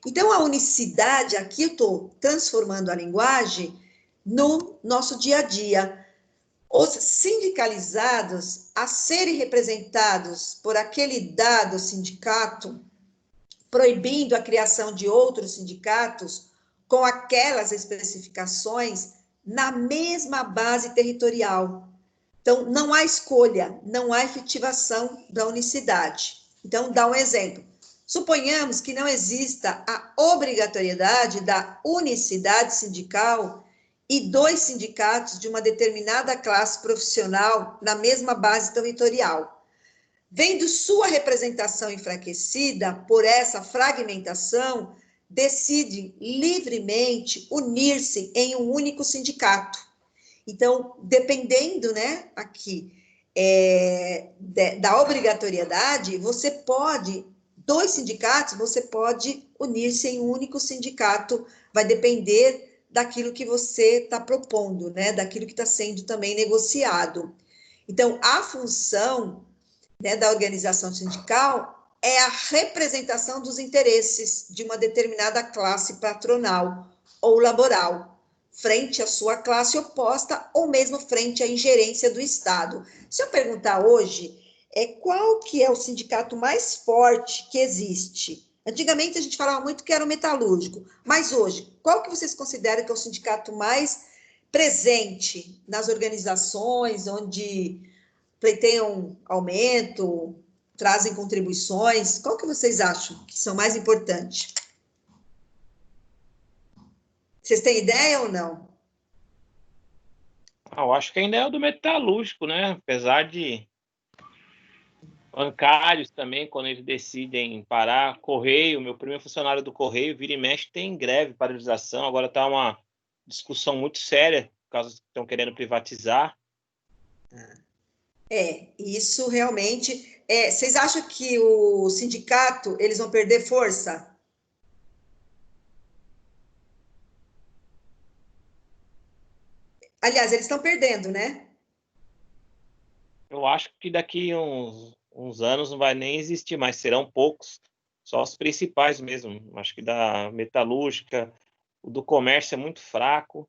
Então, a unicidade, aqui eu estou transformando a linguagem no nosso dia a dia. Os sindicalizados a serem representados por aquele dado sindicato, proibindo a criação de outros sindicatos com aquelas especificações na mesma base territorial. Então, não há escolha, não há efetivação da unicidade. Então, dá um exemplo. Suponhamos que não exista a obrigatoriedade da unicidade sindical e 2 sindicatos de uma determinada classe profissional na mesma base territorial. Vendo sua representação enfraquecida por essa fragmentação, decidem livremente unir-se em um único sindicato. Então, dependendo, né, aqui, da obrigatoriedade, você pode, 2 sindicatos, você pode unir-se em um único sindicato, vai depender daquilo que você está propondo, né, daquilo que está sendo também negociado. Então, a função, né, da organização sindical é a representação dos interesses de uma determinada classe patronal ou laboral, frente à sua classe oposta ou mesmo frente à ingerência do Estado. Se eu perguntar hoje, qual que é o sindicato mais forte que existe? Antigamente a gente falava muito que era o metalúrgico, mas hoje, qual que vocês consideram que é o sindicato mais presente nas organizações, onde pleiteiam aumento, trazem contribuições? Qual que vocês acham que são mais importantes? Vocês têm ideia ou não? Eu acho que ainda é o do metalúrgico, né? Apesar de bancários também, quando eles decidem parar, Correio, meu primeiro funcionário do Correio, vira e mexe, tem greve, paralisação, agora está uma discussão muito séria, por causa que estão querendo privatizar. Isso realmente... vocês acham que o sindicato, eles vão perder força? Aliás, eles estão perdendo, né? Eu acho que daqui uns anos não vai nem existir mais, serão poucos, só os principais mesmo. Acho que da metalúrgica, o do comércio é muito fraco,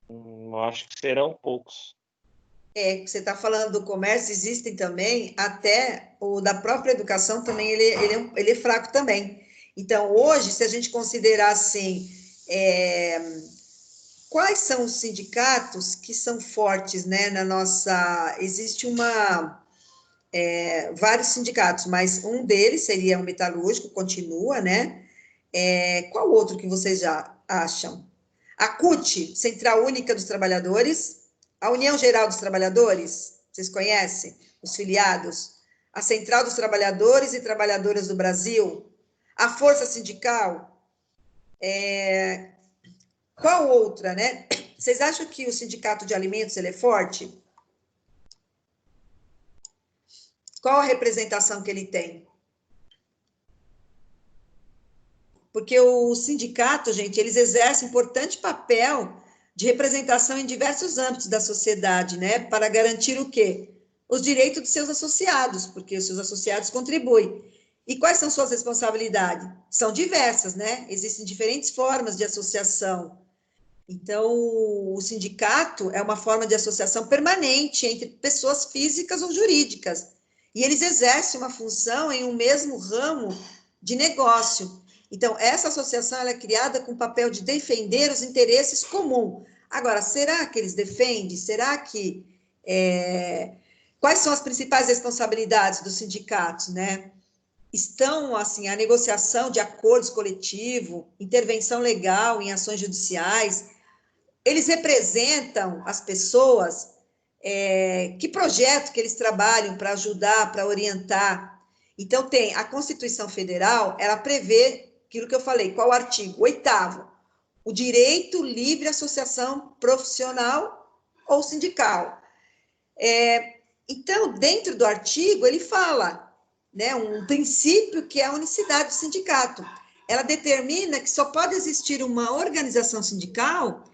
eu acho que serão poucos. Você está falando do comércio, existem também, até o da própria educação também, ele é fraco também. Então, hoje, se a gente considerar assim, quais são os sindicatos que são fortes, né, na nossa... Existe vários sindicatos, mas um deles seria o metalúrgico, continua, né? Qual outro que vocês já acham? A CUT, Central Única dos Trabalhadores, a União Geral dos Trabalhadores, vocês conhecem? Os filiados, a Central dos Trabalhadores e Trabalhadoras do Brasil, a Força Sindical, qual outra, né? Vocês acham que o Sindicato de Alimentos ele é forte? Qual a representação que ele tem? Porque o sindicato, gente, eles exercem importante papel de representação em diversos âmbitos da sociedade, né? Para garantir o quê? Os direitos dos seus associados, porque os seus associados contribuem. E quais são suas responsabilidades? São diversas, né? Existem diferentes formas de associação. Então, o sindicato é uma forma de associação permanente entre pessoas físicas ou jurídicas. E eles exercem uma função em um mesmo ramo de negócio. Então, essa associação ela é criada com o papel de defender os interesses comuns. Agora, será que eles defendem? Será que... quais são as principais responsabilidades dos sindicatos, né? Estão, assim, a negociação de acordos coletivos, intervenção legal em ações judiciais. Eles representam as pessoas, que projeto que eles trabalham para ajudar, para orientar. Então, tem a Constituição Federal, ela prevê aquilo que eu falei, qual o artigo? 8º, o direito livre à associação profissional ou sindical. Então, dentro do artigo, ele fala, né, um princípio que é a unicidade do sindicato. Ela determina que só pode existir uma organização sindical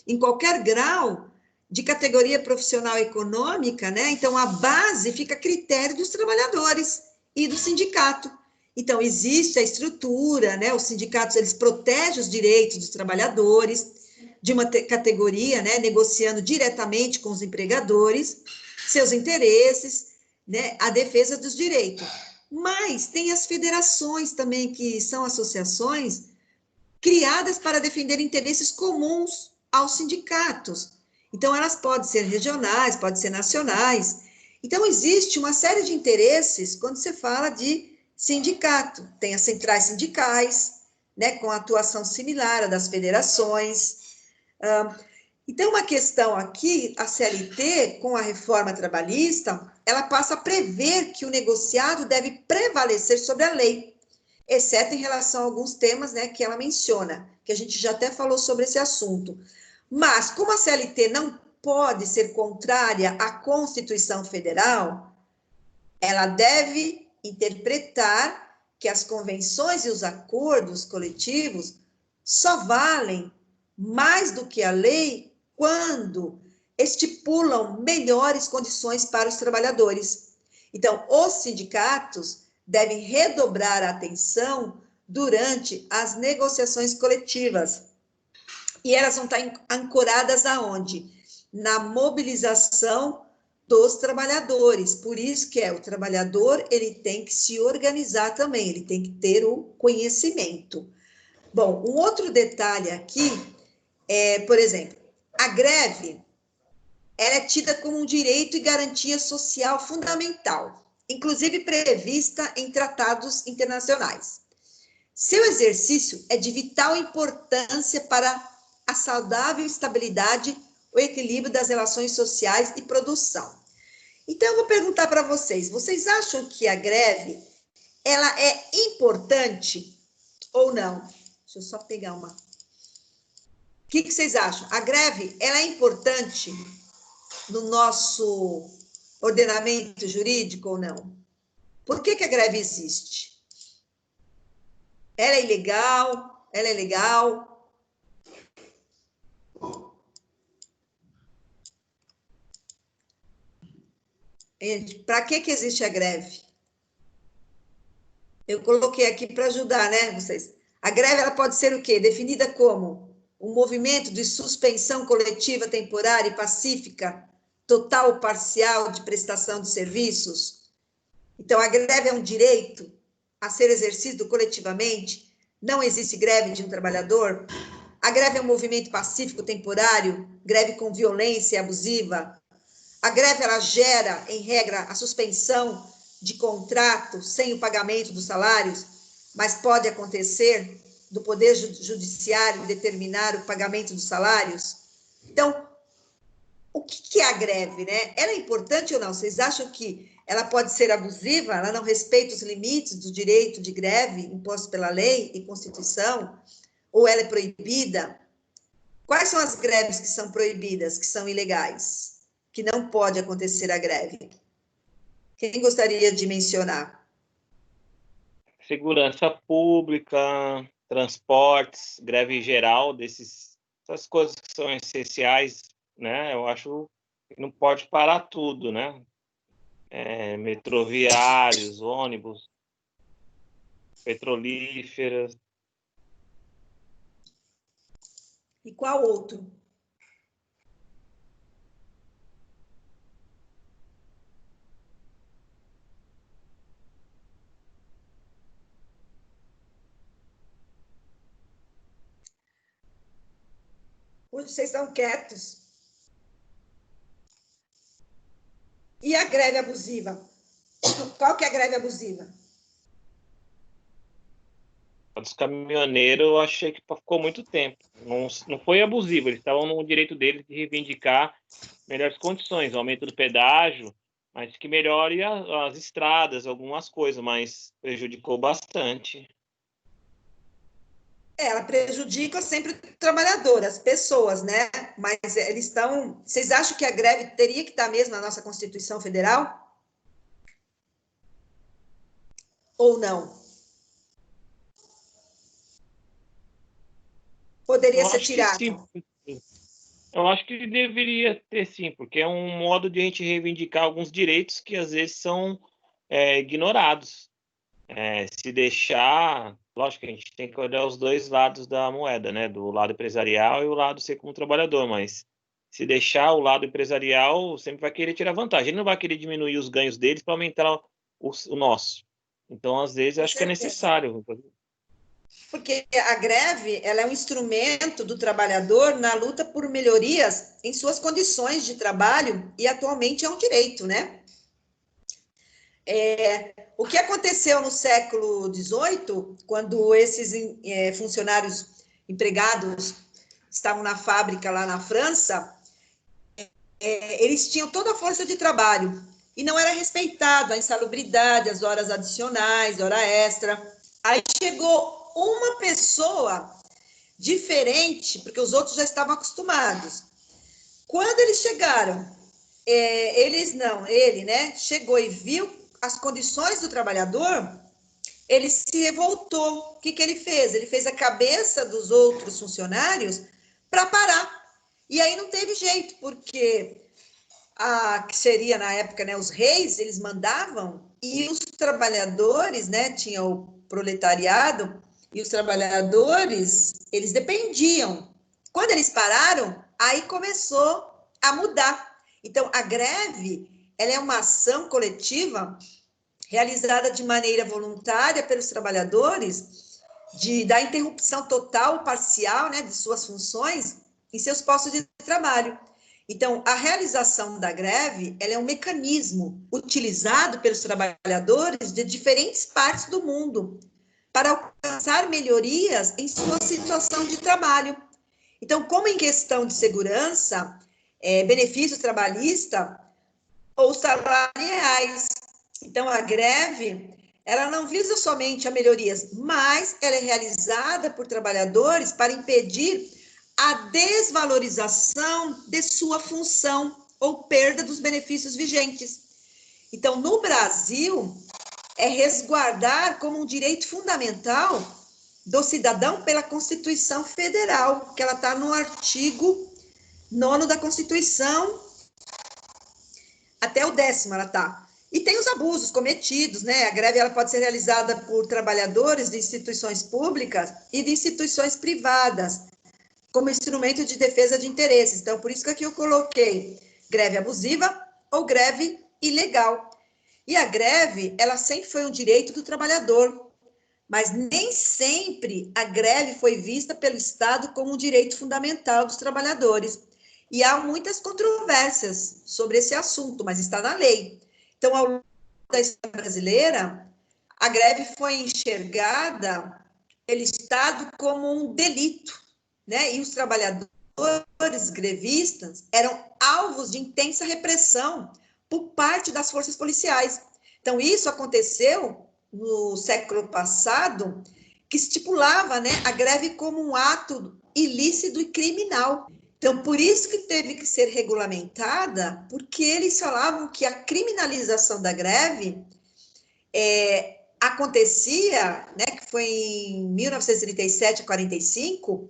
em qualquer grau de categoria profissional e econômica, né? Então, a base fica a critério dos trabalhadores e do sindicato. Então, existe a estrutura, né? Os sindicatos, eles protegem os direitos dos trabalhadores de uma categoria, né? Negociando diretamente com os empregadores seus interesses, né? A defesa dos direitos. Mas tem as federações também, que são associações criadas para defender interesses comuns aos sindicatos. Então, elas podem ser regionais, podem ser nacionais. Então, existe uma série de interesses quando você fala de sindicato. Tem as centrais sindicais, né, com atuação similar à das federações. Então, uma questão aqui, a CLT, com a reforma trabalhista, ela passa a prever que o negociado deve prevalecer sobre a lei, exceto em relação a alguns temas, né, que ela menciona, que a gente já até falou sobre esse assunto. Mas, como a CLT não pode ser contrária à Constituição Federal, ela deve interpretar que as convenções e os acordos coletivos só valem mais do que a lei quando estipulam melhores condições para os trabalhadores. Então, os sindicatos devem redobrar a atenção durante as negociações coletivas. E elas vão estar ancoradas aonde? Na mobilização dos trabalhadores. Por isso que o trabalhador, ele tem que se organizar também, ele tem que ter o conhecimento. Bom, um outro detalhe aqui por exemplo, a greve, ela é tida como um direito e garantia social fundamental, inclusive prevista em tratados internacionais. Seu exercício é de vital importância para a saudável estabilidade, o equilíbrio das relações sociais e produção. Então, eu vou perguntar para vocês, vocês acham que a greve, ela é importante ou não? Deixa eu só pegar uma... O que vocês acham? A greve, ela é importante no nosso ordenamento jurídico ou não? Por que a greve existe? Ela é ilegal? Ela é legal? Para que existe a greve? Eu coloquei aqui para ajudar, né, vocês? A greve, ela pode ser o quê? Definida como um movimento de suspensão coletiva temporária e pacífica, total ou parcial de prestação de serviços. Então, a greve é um direito a ser exercido coletivamente. Não existe greve de um trabalhador. A greve é um movimento pacífico temporário, greve com violência abusiva. A greve, ela gera, em regra, a suspensão de contrato sem o pagamento dos salários, mas pode acontecer do Poder Judiciário determinar o pagamento dos salários. Então, o que é a greve, né? Ela é importante ou não? Vocês acham que ela pode ser abusiva? Ela não respeita os limites do direito de greve imposto pela lei e Constituição? Ou ela é proibida? Quais são as greves que são proibidas, que são ilegais? Que não pode acontecer a greve? Quem gostaria de mencionar? Segurança pública, transportes, greve geral, essas coisas que são essenciais, né? Eu acho que não pode parar tudo, né? Metroviários, ônibus, petrolíferas. E qual outro? Hoje vocês estão quietos. E a greve abusiva? Qual que é a greve abusiva? A dos caminhoneiros, eu achei que ficou muito tempo. Não foi abusivo, eles estavam no direito deles de reivindicar melhores condições, aumento do pedágio, mas que melhore as estradas, algumas coisas, mas prejudicou bastante. Ela prejudica sempre o trabalhador, as pessoas, né? Mas eles estão... Vocês acham que a greve teria que estar mesmo na nossa Constituição Federal? Ou não? Poderia Eu ser acho que sim. tirado. Eu acho que deveria ter sim, porque é um modo de a gente reivindicar alguns direitos que às vezes são ignorados. Se deixar, lógico que a gente tem que olhar os dois lados da moeda, né? Do lado empresarial e o lado ser como trabalhador, mas se deixar o lado empresarial, sempre vai querer tirar vantagem. Ele não vai querer diminuir os ganhos deles para aumentar o nosso. Então, às vezes, Com acho que é certeza. necessário. Porque a greve, ela é um instrumento do trabalhador na luta por melhorias em suas condições de trabalho e atualmente é um direito, né? O que aconteceu no século XVIII, quando esses funcionários empregados estavam na fábrica lá na França, eles tinham toda a força de trabalho e não era respeitado a insalubridade, as horas adicionais, hora extra. Aí chegou uma pessoa diferente, porque os outros já estavam acostumados. Quando eles chegaram, ele, né, chegou e viu as condições do trabalhador, ele se revoltou. O que ele fez? Ele fez a cabeça dos outros funcionários para parar. E aí não teve jeito, porque que seria na época, né, os reis, eles mandavam e os trabalhadores, né, tinha o proletariado e os trabalhadores, eles dependiam. Quando eles pararam, aí começou a mudar. Então, a greve, ela é uma ação coletiva realizada de maneira voluntária pelos trabalhadores da interrupção total ou parcial, né, de suas funções em seus postos de trabalho. Então, a realização da greve, ela é um mecanismo utilizado pelos trabalhadores de diferentes partes do mundo para alcançar melhorias em sua situação de trabalho. Então, como em questão de segurança, benefício trabalhista ou salariais. Então, a greve, ela não visa somente a melhorias, mas ela é realizada por trabalhadores para impedir a desvalorização de sua função ou perda dos benefícios vigentes. Então, no Brasil, é resguardar como um direito fundamental do cidadão pela Constituição Federal, que ela está no artigo 9º da Constituição, até o 10º ela está. E tem os abusos cometidos, né? A greve ela pode ser realizada por trabalhadores de instituições públicas e de instituições privadas, como instrumento de defesa de interesses. Então, por isso que aqui eu coloquei greve abusiva ou greve ilegal. E a greve, ela sempre foi um direito do trabalhador, mas nem sempre a greve foi vista pelo Estado como um direito fundamental dos trabalhadores. E há muitas controvérsias sobre esse assunto, mas está na lei. Então, ao longo da história brasileira, a greve foi enxergada pelo Estado como um delito, né? E os trabalhadores grevistas eram alvos de intensa repressão por parte das forças policiais. Então, isso aconteceu no século passado, que estipulava, né, a greve como um ato ilícito e criminal. Então, por isso que teve que ser regulamentada, porque eles falavam que a criminalização da greve acontecia, né, que foi em 1937 a 45,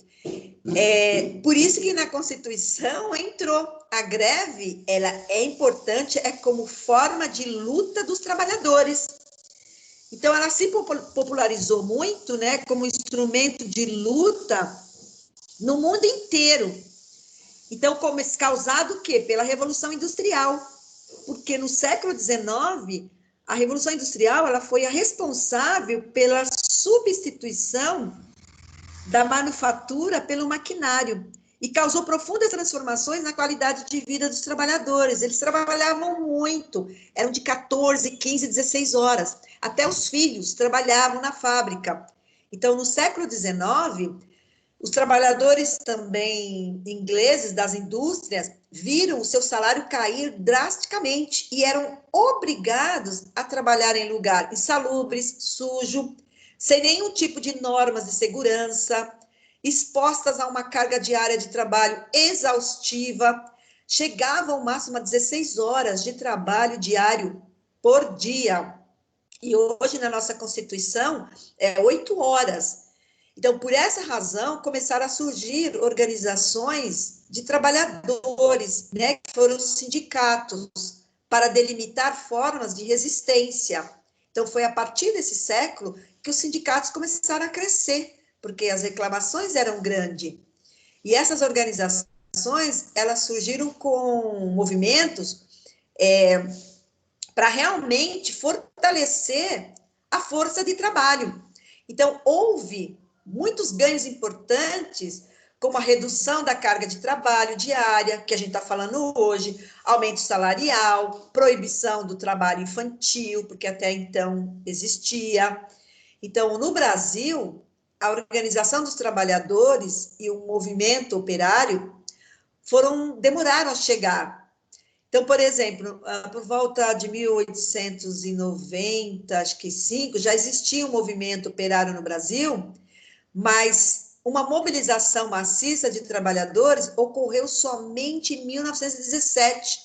por isso que na Constituição entrou a greve, ela é importante, é como forma de luta dos trabalhadores. Então, ela se popularizou muito, né, como instrumento de luta no mundo inteiro. Então, como causado o quê? Pela Revolução Industrial. Porque no século XIX, a Revolução Industrial ela foi a responsável pela substituição da manufatura pelo maquinário e causou profundas transformações na qualidade de vida dos trabalhadores. Eles trabalhavam muito, eram de 14, 15, 16 horas. Até os filhos trabalhavam na fábrica. Então, no século XIX, os trabalhadores também ingleses das indústrias viram o seu salário cair drasticamente e eram obrigados a trabalhar em lugar insalubres, sujo, sem nenhum tipo de normas de segurança, expostas a uma carga diária de trabalho exaustiva, chegavam ao máximo a 16 horas de trabalho diário por dia. E hoje, na nossa Constituição, é 8 horas. Então, por essa razão, começaram a surgir organizações de trabalhadores, né, que foram sindicatos, para delimitar formas de resistência. Então, foi a partir desse século que os sindicatos começaram a crescer, porque as reclamações eram grandes. E essas organizações, elas surgiram com movimentos para realmente fortalecer a força de trabalho. Então, houve muitos ganhos importantes, como a redução da carga de trabalho diária, que a gente está falando hoje, aumento salarial, proibição do trabalho infantil, porque até então existia. Então, no Brasil, a Organização dos Trabalhadores e o movimento operário demoraram a chegar. Então, por exemplo, por volta de 1890, acho que 5, já existia um movimento operário no Brasil, mas uma mobilização maciça de trabalhadores ocorreu somente em 1917,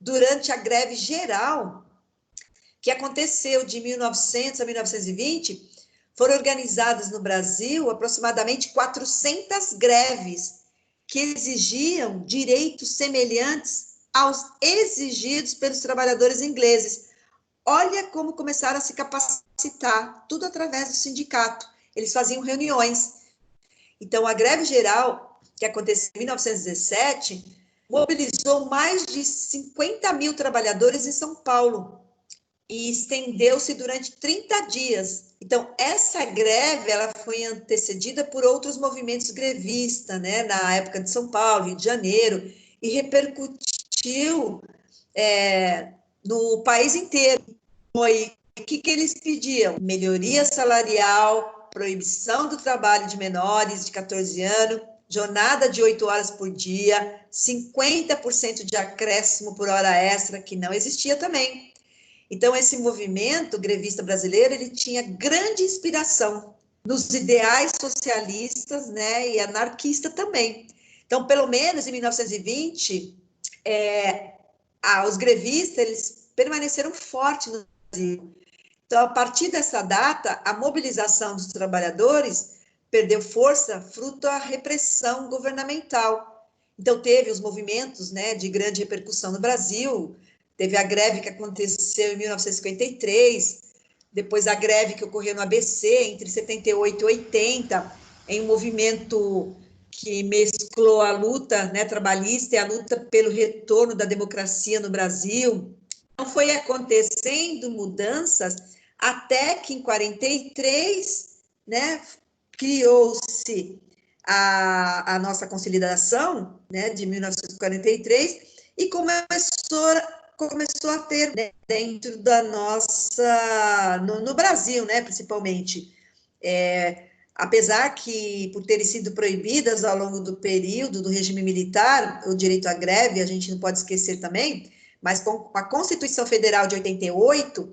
durante a greve geral, que aconteceu de 1900 a 1920, foram organizadas no Brasil aproximadamente 400 greves que exigiam direitos semelhantes aos exigidos pelos trabalhadores ingleses. Olha como começaram a se capacitar, tudo através do sindicato. Eles faziam reuniões. Então, a greve geral, que aconteceu em 1917, mobilizou mais de 50 mil trabalhadores em São Paulo e estendeu-se durante 30 dias. Então, essa greve ela foi antecedida por outros movimentos grevistas, né, na época de São Paulo, Rio de Janeiro, e repercutiu no país inteiro. O que eles pediam? Melhoria salarial, proibição do trabalho de menores de 14 anos, jornada de 8 horas por dia, 50% de acréscimo por hora extra, que não existia também. Então, esse movimento grevista brasileiro, ele tinha grande inspiração nos ideais socialistas, né, e anarquista também. Então, pelo menos em 1920, os grevistas, eles permaneceram fortes no Brasil. Então, a partir dessa data, a mobilização dos trabalhadores perdeu força fruto da repressão governamental. Então, teve os movimentos, né, de grande repercussão no Brasil, teve a greve que aconteceu em 1953, depois a greve que ocorreu no ABC entre 78 e 80, em um movimento que mesclou a luta, né, trabalhista e a luta pelo retorno da democracia no Brasil. Então, foi acontecendo mudanças até que em 43, né, criou-se a nossa consolidação, né, de 1943, e começou a ter, né, dentro da nossa, no Brasil, né, principalmente, apesar que, por terem sido proibidas ao longo do período do regime militar, o direito à greve, a gente não pode esquecer também, mas com a Constituição Federal de 88,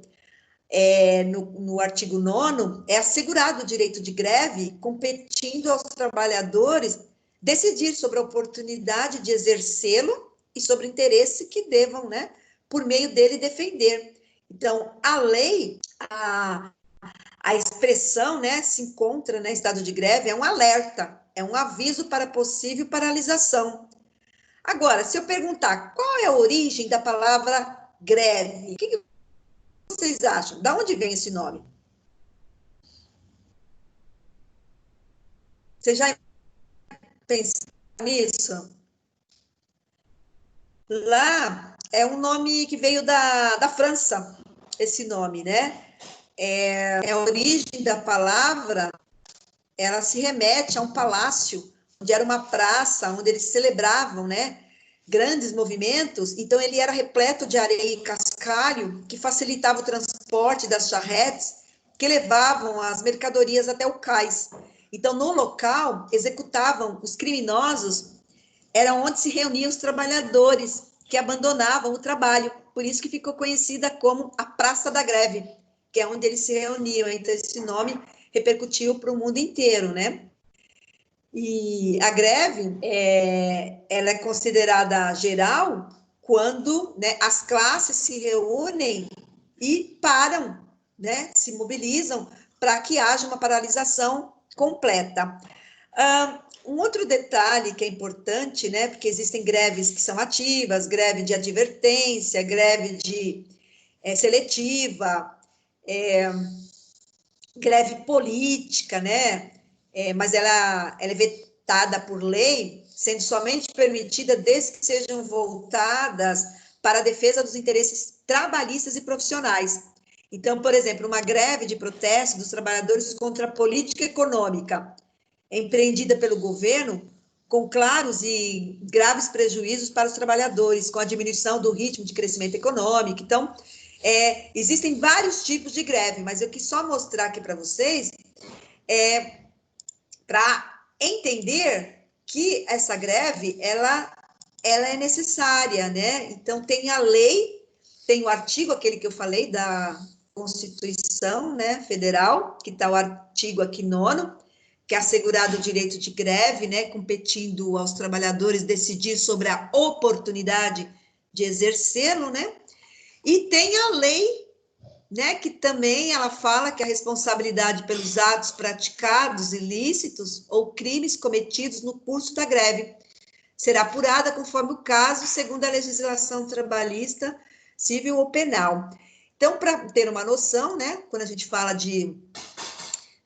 no artigo 9º, é assegurado o direito de greve, competindo aos trabalhadores decidir sobre a oportunidade de exercê-lo e sobre o interesse que devam, né, por meio dele defender. Então, a lei, a expressão, né, se encontra, né, estado de greve, é um alerta, é um aviso para possível paralisação. Agora, se eu perguntar qual é a origem da palavra greve, o que vocês acham? Da onde vem esse nome? Você já pensou nisso? Lá é um nome que veio da França, esse nome, né? A origem da palavra, ela se remete a um palácio, onde era uma praça, onde eles celebravam, né, grandes movimentos. Então, ele era repleto de areia e cascalho, que facilitava o transporte das charretes, que levavam as mercadorias até o cais. Então, no local, executavam os criminosos, era onde se reuniam os trabalhadores que abandonavam o trabalho. Por isso que ficou conhecida como a Praça da Greve, que é onde eles se reuniam. Então, esse nome repercutiu para o mundo inteiro, né? E a greve, ela é considerada geral quando, né, as classes se reúnem e param, né, se mobilizam para que haja uma paralisação completa. Um outro detalhe que é importante, né, porque existem greves que são ativas, greve de advertência, greve de seletiva, greve política, né, mas ela é vetada por lei, sendo somente permitida desde que sejam voltadas para a defesa dos interesses trabalhistas e profissionais. Então, por exemplo, uma greve de protesto dos trabalhadores contra a política econômica empreendida pelo governo, com claros e graves prejuízos para os trabalhadores, com a diminuição do ritmo de crescimento econômico. Então, existem vários tipos de greve, mas eu quis só mostrar aqui para vocês, para entender que essa greve, ela é necessária, né? Então, tem a lei, tem o artigo, aquele que eu falei, da Constituição, né, Federal, que está o artigo aqui 9º, que é assegurado o direito de greve, né, competindo aos trabalhadores decidir sobre a oportunidade de exercê-lo, né? E tem a lei, né, que também ela fala que a responsabilidade pelos atos praticados ilícitos ou crimes cometidos no curso da greve será apurada conforme o caso, segundo a legislação trabalhista, civil ou penal. Então, para ter uma noção, né, quando a gente fala de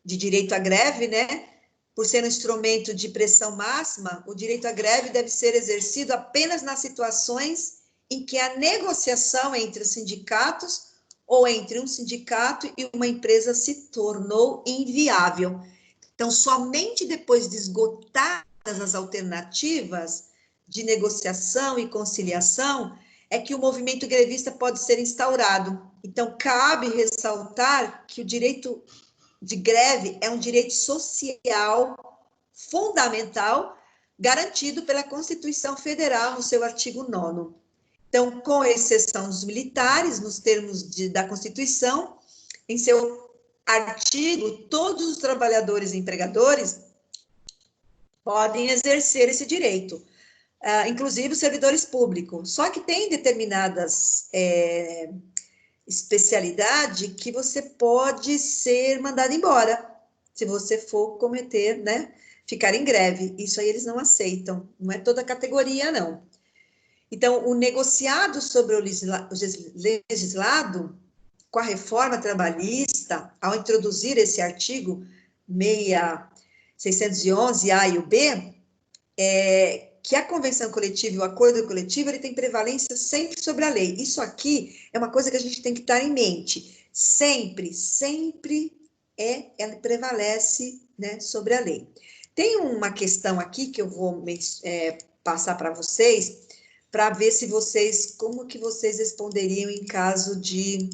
direito à greve, né, por ser um instrumento de pressão máxima, o direito à greve deve ser exercido apenas nas situações em que a negociação entre os sindicatos ou entre um sindicato e uma empresa se tornou inviável. Então, somente depois de esgotadas as alternativas de negociação e conciliação é que o movimento grevista pode ser instaurado. Então, cabe ressaltar que o direito de greve é um direito social fundamental garantido pela Constituição Federal no seu artigo 9º. Então, com exceção dos militares, nos termos da Constituição, em seu artigo, todos os trabalhadores e empregadores podem exercer esse direito, inclusive os servidores públicos. Só que tem determinadas especialidade que você pode ser mandado embora se você for cometer, né, ficar em greve. Isso aí eles não aceitam, não é toda categoria, não. Então, o negociado sobre o legislado com a reforma trabalhista, ao introduzir esse artigo 611A e o B, que a convenção coletiva e o acordo coletivo, ele tem prevalência sempre sobre a lei. Isso aqui é uma coisa que a gente tem que estar em mente. Sempre ela prevalece, né, sobre a lei. Tem uma questão aqui que eu vou passar para vocês, para ver se vocês, como que vocês responderiam em caso de,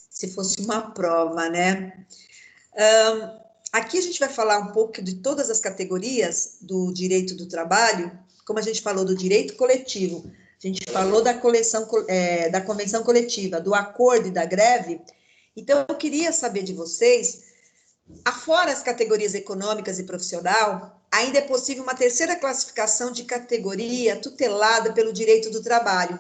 se fosse uma prova, né? Aqui a gente vai falar um pouco de todas as categorias do direito do trabalho, como a gente falou do direito coletivo, a gente falou da convenção coletiva, do acordo e da greve. Então, eu queria saber de vocês, afora as categorias econômicas e profissional, ainda é possível uma terceira classificação de categoria tutelada pelo direito do trabalho.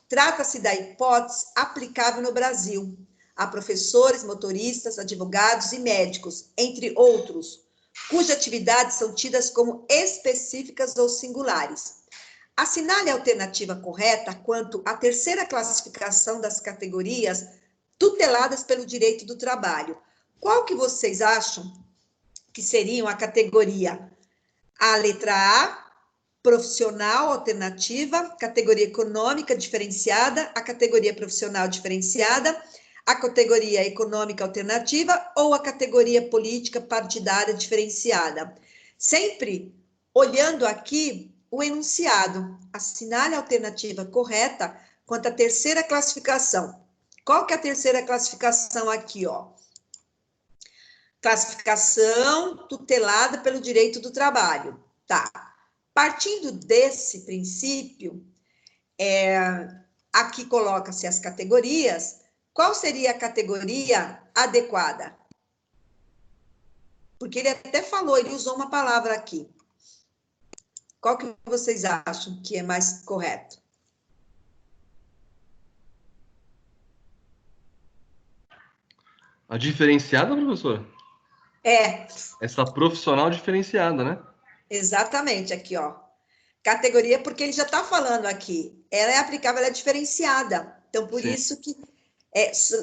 Trata-se da hipótese aplicável no Brasil a professores, motoristas, advogados e médicos, entre outros, cujas atividades são tidas como específicas ou singulares. Assinale a alternativa correta quanto à terceira classificação das categorias tuteladas pelo direito do trabalho. Qual que vocês acham que seriam a categoria? A letra A, profissional alternativa, categoria econômica diferenciada, a categoria profissional diferenciada, a categoria econômica alternativa ou a categoria política partidária diferenciada. Sempre olhando aqui o enunciado, assinale a alternativa correta quanto à terceira classificação. Qual que é a terceira classificação aqui, ó? Classificação tutelada pelo direito do trabalho. Tá. Partindo desse princípio, aqui coloca-se as categorias. Qual seria a categoria adequada? Porque ele até falou, ele usou uma palavra aqui. Qual que vocês acham que é mais correto? A diferenciada, professor? É, Essa profissional diferenciada, né? exatamente, aqui, ó. Categoria, porque ele já está falando aqui. Ela é aplicável, ela é diferenciada. Então, por Sim. isso que,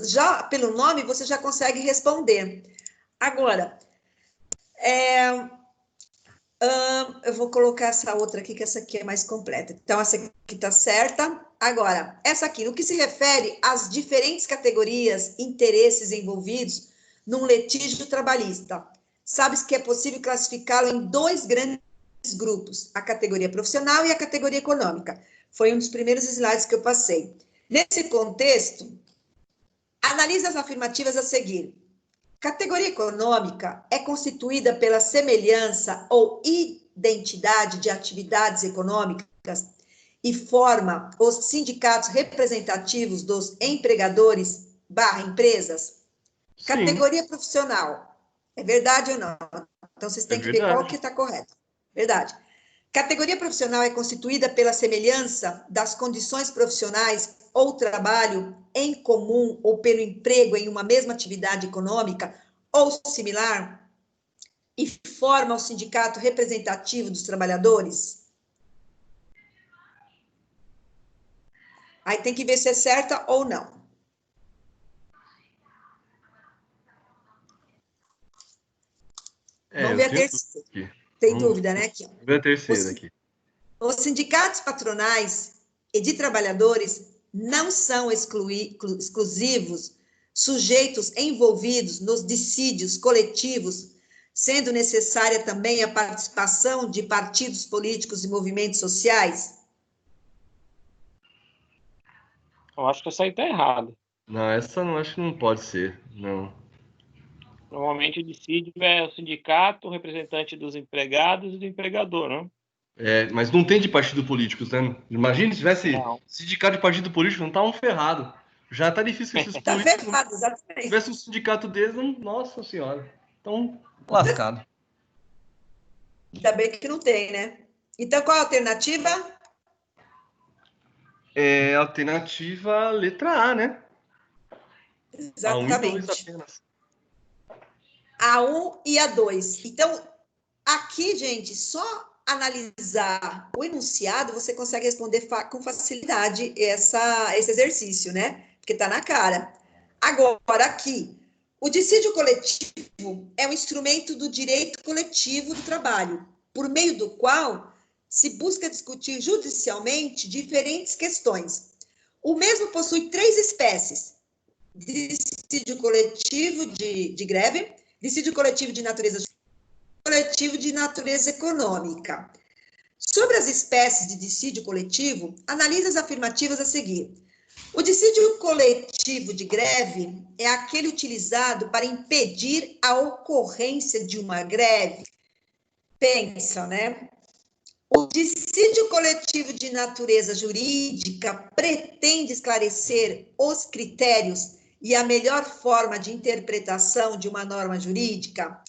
já pelo nome, você já consegue responder. Agora, eu vou colocar essa outra aqui, que essa aqui é mais completa. Então, essa aqui está certa. Agora, essa aqui, no que se refere às diferentes categorias, interesses envolvidos num litígio trabalhista, sabes que é possível classificá-lo em dois grandes grupos, a categoria profissional e a categoria econômica. Foi um dos primeiros slides que eu passei. Nesse contexto, analise as afirmativas a seguir. Categoria econômica é constituída pela semelhança ou identidade de atividades econômicas e forma os sindicatos representativos dos empregadores / empresas. Sim. Categoria profissional, é verdade ou não? Então, vocês têm que ver qual que está correto. Verdade. Categoria profissional é constituída pela semelhança das condições profissionais ou trabalho em comum ou pelo emprego em uma mesma atividade econômica ou similar e forma o sindicato representativo dos trabalhadores? Aí tem que ver se é certa ou não. Vamos ver a terceira. Tem dúvida, né? Aqui, vamos ver a terceira aqui. Os sindicatos patronais e de trabalhadores não são exclusivos sujeitos envolvidos nos dissídios coletivos, sendo necessária também a participação de partidos políticos e movimentos sociais? Eu acho que essa aí está errada. Não, essa não acho que não pode ser, não. Normalmente o dissídio é o sindicato, o representante dos empregados e do empregador, não? Mas não tem de partido político, né? Imagina se tivesse sindicato de partido político, não estavam ferrados. Já tá difícil esses Está políticos. ferrado, exatamente. Se tivesse um sindicato deles, nossa senhora. Então, lascado. Ainda bem que não tem, né? Então, qual a alternativa? Alternativa letra A, né? Exatamente. A1 e 2 apenas. A1 e A2. Então, aqui, gente, só analisar o enunciado, você consegue responder com facilidade esse exercício, né? Porque está na cara. Agora, aqui, o dissídio coletivo é um instrumento do direito coletivo do trabalho, por meio do qual se busca discutir judicialmente diferentes questões. O mesmo possui três espécies: dissídio coletivo de greve, dissídio coletivo de natureza coletivo de natureza econômica. Sobre as espécies de dissídio coletivo, analise as afirmativas a seguir. O dissídio coletivo de greve é aquele utilizado para impedir a ocorrência de uma greve. Pensa, né? O dissídio coletivo de natureza jurídica pretende esclarecer os critérios e a melhor forma de interpretação de uma norma jurídica.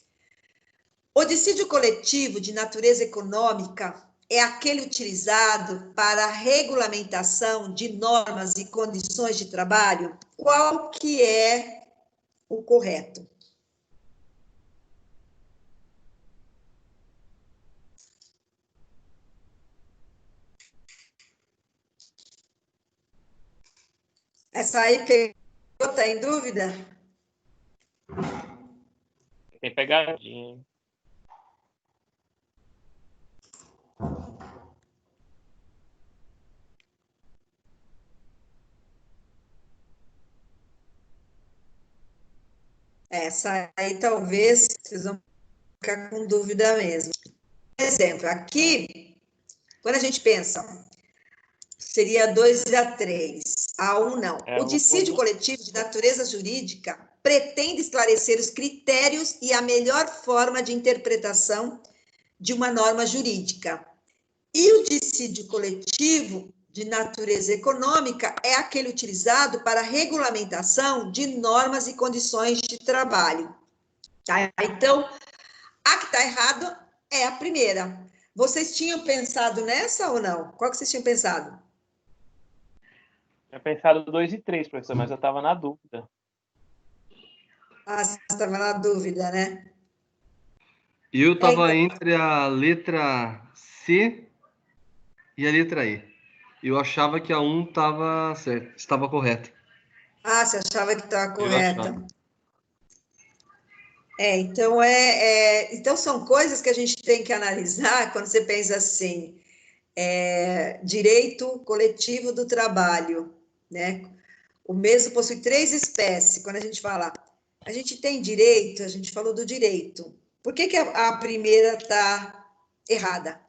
O dissídio coletivo de natureza econômica é aquele utilizado para a regulamentação de normas e condições de trabalho. Qual que é o correto? Essa aí pegou, está em dúvida? Tem pegadinha. Essa aí talvez vocês vão ficar com dúvida mesmo. Por exemplo, aqui, quando a gente pensa, seria 2 a 3, A1 não. O dissídio coletivo de natureza jurídica pretende esclarecer os critérios e a melhor forma de interpretação de uma norma jurídica. E o dissídio coletivo de natureza econômica é aquele utilizado para regulamentação de normas e condições de trabalho. Tá? Então, A que está errado é a primeira. Vocês tinham pensado nessa ou não? Qual que vocês tinham pensado? Eu tinha pensado 2 e 3, professor, mas eu estava na dúvida. Ah, você estava na dúvida, né? Eu estava Então, entre a letra C e a letra E. Eu achava que a 1 estava certa, estava correta. você achava que estava Eu achava. correta. Então, então são coisas que a gente tem que analisar quando você pensa assim, direito coletivo do trabalho, né? O mesmo possui 3 espécies. Quando a gente fala, a gente tem direito, a gente falou do direito. Por que que a primeira está errada?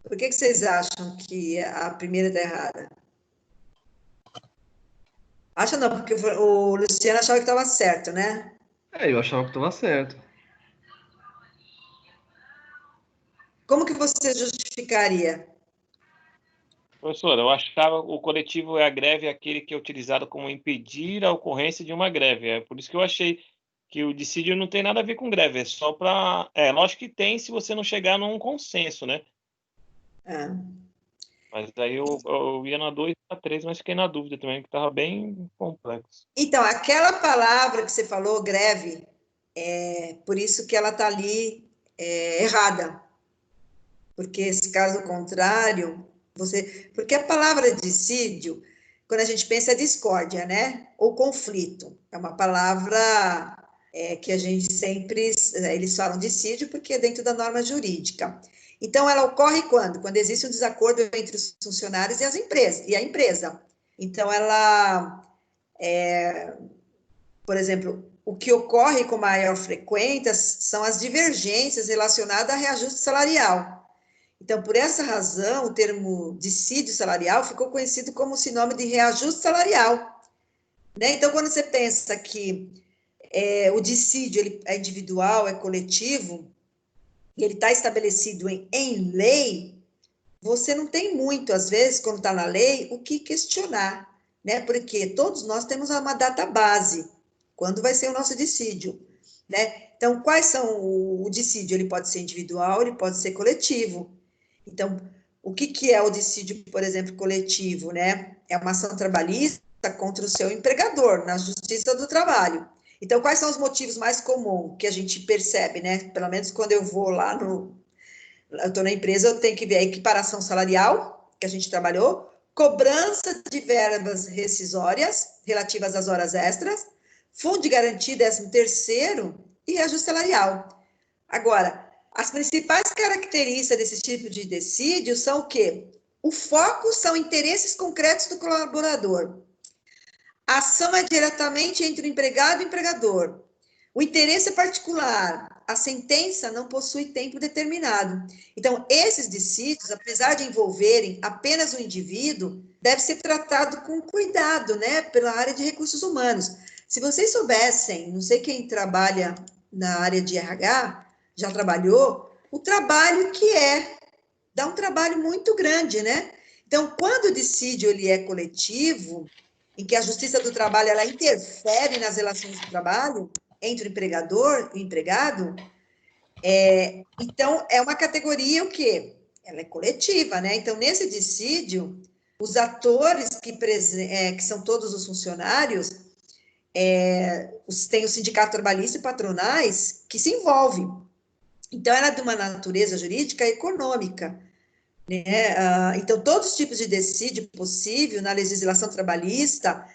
Por que que vocês acham que a primeira está errada? Acha não, porque o Luciano achava que estava certo, né? Eu achava que estava certo. Como que você justificaria? Professor, eu achava o coletivo é a greve aquele que é utilizado como impedir a ocorrência de uma greve. É por isso que eu achei que o dissídio não tem nada a ver com greve, é só para... lógico que tem se você não chegar num consenso, né? Ah. Mas aí eu ia na 2 e na 3, mas fiquei na dúvida também, que estava bem complexo. Então, aquela palavra que você falou, greve, por isso que ela está ali errada. Porque, se caso contrário, porque a palavra dissídio, quando a gente pensa é discórdia, né? Ou conflito. É uma palavra que a gente sempre, eles falam dissídio porque é dentro da norma jurídica. Então, ela ocorre quando? Quando existe um desacordo entre os funcionários e as empresas, e a empresa. Então, ela, por exemplo, o que ocorre com maior frequência são as divergências relacionadas a reajuste salarial. Então, por essa razão, o termo dissídio salarial ficou conhecido como sinônimo de reajuste salarial. Né? Então, quando você pensa que o dissídio ele é individual, é coletivo, e ele está estabelecido em lei, você não tem muito, às vezes, quando está na lei, o que questionar, né? Porque todos nós temos uma data base, quando vai ser o nosso dissídio, né? Então, quais são o dissídio? Ele pode ser individual, ele pode ser coletivo. Então, o que, que é o dissídio, por exemplo, coletivo, né? É uma ação trabalhista contra o seu empregador, na Justiça do Trabalho. Então, quais são os motivos mais comuns que a gente percebe, né? Pelo menos quando eu vou lá eu estou na empresa, eu tenho que ver a equiparação salarial, que a gente trabalhou, cobrança de verbas rescisórias relativas às horas extras, fundo de garantia 13º e reajuste salarial. Agora, as principais características desse tipo de dissídio são o quê? O foco são interesses concretos do colaborador. A ação é diretamente entre o empregado e o empregador. O interesse é particular. A sentença não possui tempo determinado. Então, esses dissídios, apesar de envolverem apenas o indivíduo, deve ser tratado com cuidado, né, pela área de recursos humanos. Se vocês soubessem, não sei quem trabalha na área de RH, já trabalhou, o trabalho que dá um trabalho muito grande, né? Então, quando o dissídio ele é coletivo, em que a Justiça do Trabalho ela interfere nas relações de trabalho entre o empregador e o empregado, então é uma categoria o quê? Ela é coletiva, né? Então, nesse dissídio, os atores que são todos os funcionários, tem o sindicato trabalhista e patronais que se envolvem. Então, ela é de uma natureza jurídica e econômica. Né? Então, todos os tipos de dissídio possível na legislação trabalhista,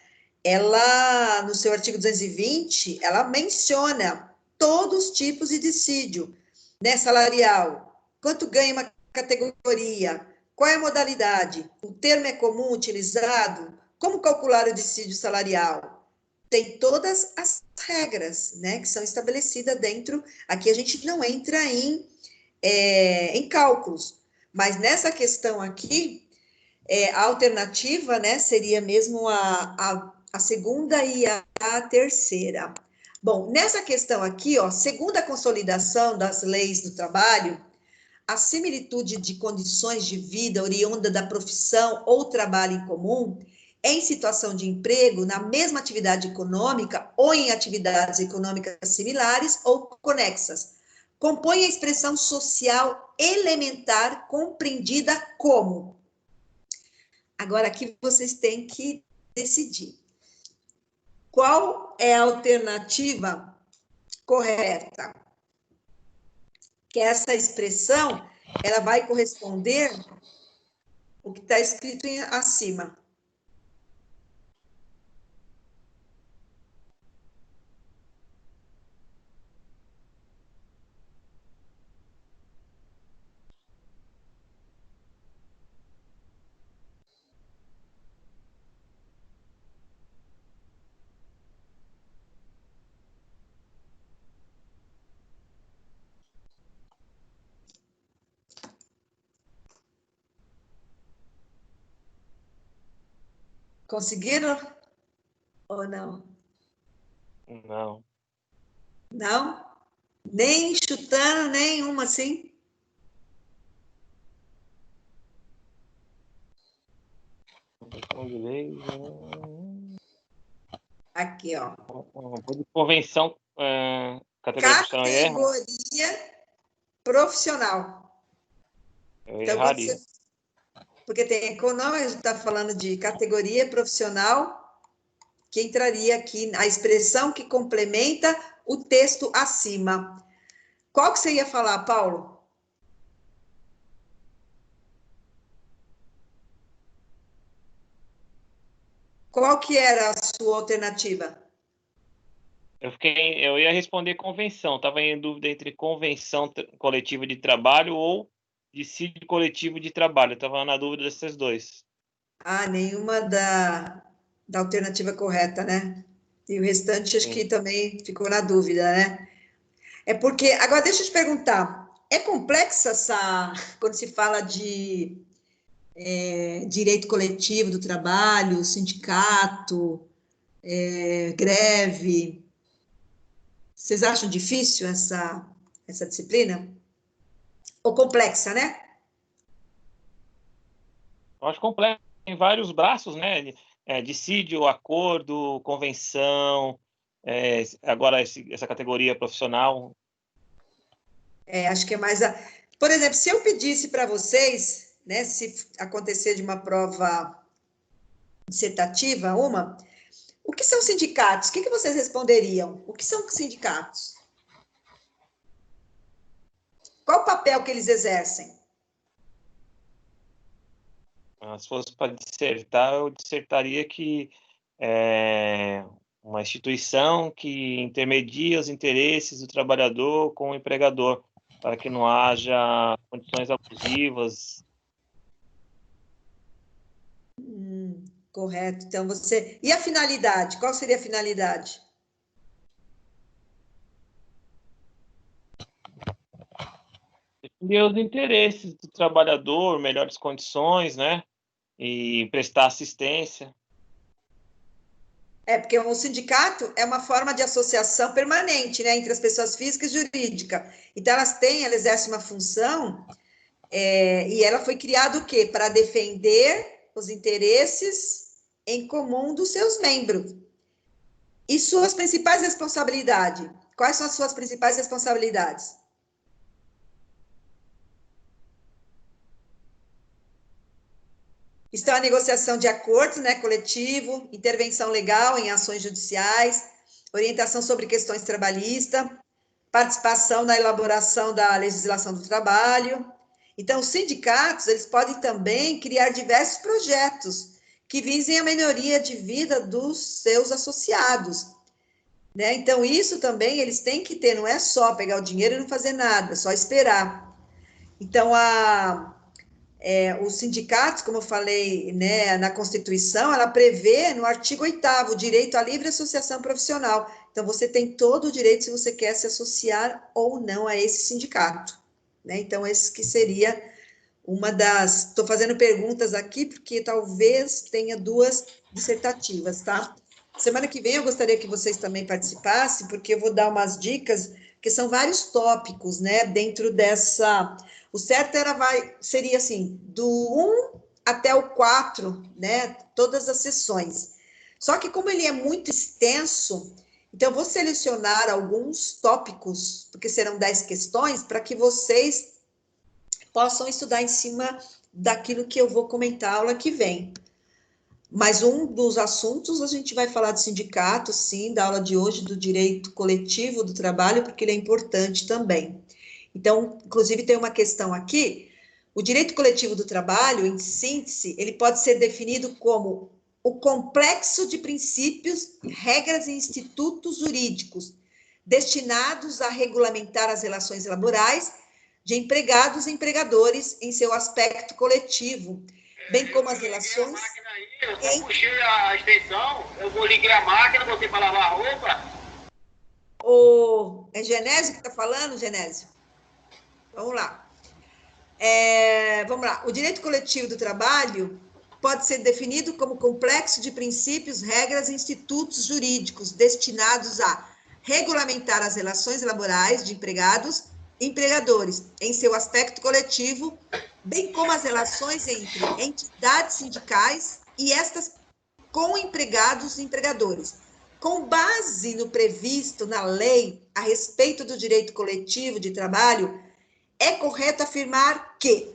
ela, no seu artigo 220, ela menciona todos os tipos de dissídio, né? Salarial, quanto ganha uma categoria, qual é a modalidade, o termo é comum utilizado, como calcular o dissídio salarial. Tem todas as regras, né, que são estabelecidas dentro, aqui a gente não entra em cálculos, mas nessa questão aqui, a alternativa, né, seria mesmo a segunda e a terceira. Bom, nessa questão aqui, ó, segundo a consolidação das leis do trabalho, a similitude de condições de vida oriunda da profissão ou trabalho em comum em situação de emprego, na mesma atividade econômica ou em atividades econômicas similares ou conexas. Compõe a expressão social elementar compreendida como. Agora, aqui vocês têm que decidir. Qual é a alternativa correta? Que essa expressão, ela vai corresponder ao que está escrito acima. Conseguiram ou não? Não. Não? Nem chutando, nenhuma assim? Aqui, ó. De convenção, categoria profissional. Eu então, erraria. Porque tem econômica, a gente está falando de categoria profissional, que entraria aqui a expressão que complementa o texto acima. Qual que você ia falar, Paulo? Qual que era a sua alternativa? Eu ia responder convenção. Estava em dúvida entre convenção coletiva de trabalho ou dissídio coletivo de trabalho. Estava na dúvida desses dois. Nenhuma da alternativa correta, né? E o restante, acho que também ficou na dúvida, né? É porque, agora deixa eu te perguntar, é complexa quando se fala de direito coletivo do trabalho, sindicato, greve? Vocês acham difícil essa disciplina? Ou complexa, né? Eu acho complexo. Tem vários braços, né? Dissídio, acordo, convenção, agora essa categoria profissional. Acho que é mais Por exemplo, se eu pedisse para vocês, né, se acontecer de uma prova dissertativa, o que são sindicatos? O que vocês responderiam? O que são sindicatos? Qual o papel que eles exercem? Se fosse para dissertar, eu dissertaria que é uma instituição que intermedia os interesses do trabalhador com o empregador, para que não haja condições abusivas. Correto. Então, E a finalidade? Qual seria a finalidade? Defender os interesses do trabalhador, melhores condições, né? E prestar assistência. Porque o sindicato é uma forma de associação permanente, né, entre as pessoas físicas e jurídicas. Então, elas exercem uma função, e ela foi criada o quê? Para defender os interesses em comum dos seus membros. E suas principais responsabilidades? Quais são as suas principais responsabilidades? Estão a negociação de acordos, né, coletivo, intervenção legal em ações judiciais, orientação sobre questões trabalhistas, participação na elaboração da legislação do trabalho. Então, os sindicatos, eles podem também criar diversos projetos que visem a melhoria de vida dos seus associados, né? Então, isso também eles têm que ter, não é só pegar o dinheiro e não fazer nada, é só esperar. Então, os sindicatos, como eu falei, né, na Constituição, ela prevê no artigo 8º o direito à livre associação profissional. Então, você tem todo o direito se você quer se associar ou não a esse sindicato, né? Então, esse que seria uma das... Estou fazendo perguntas aqui, porque talvez tenha 2 dissertativas, tá? Semana que vem eu gostaria que vocês também participassem, porque eu vou dar umas dicas, que são vários tópicos, né, dentro dessa... O certo seria assim, do 1 até o 4, né? Todas as sessões. Só que como ele é muito extenso, então eu vou selecionar alguns tópicos, porque serão 10 questões, para que vocês possam estudar em cima daquilo que eu vou comentar a aula que vem. Mas um dos assuntos, a gente vai falar de sindicato, sim, da aula de hoje, do direito coletivo do trabalho, porque ele é importante também. Então, inclusive, tem uma questão aqui, o direito coletivo do trabalho, em síntese, ele pode ser definido como o complexo de princípios, regras e institutos jurídicos destinados a regulamentar as relações laborais de empregados e empregadores em seu aspecto coletivo, bem como as relações... Eu só puxei a extensão, eu vou ligar a máquina, botei para lavar a roupa. É Genésio que está falando, Genésio? Vamos lá. Vamos lá. O direito coletivo do trabalho pode ser definido como complexo de princípios, regras e institutos jurídicos destinados a regulamentar as relações laborais de empregados e empregadores em seu aspecto coletivo, bem como as relações entre entidades sindicais e estas com empregados e empregadores. Com base no previsto na lei a respeito do direito coletivo de trabalho, é correto afirmar que...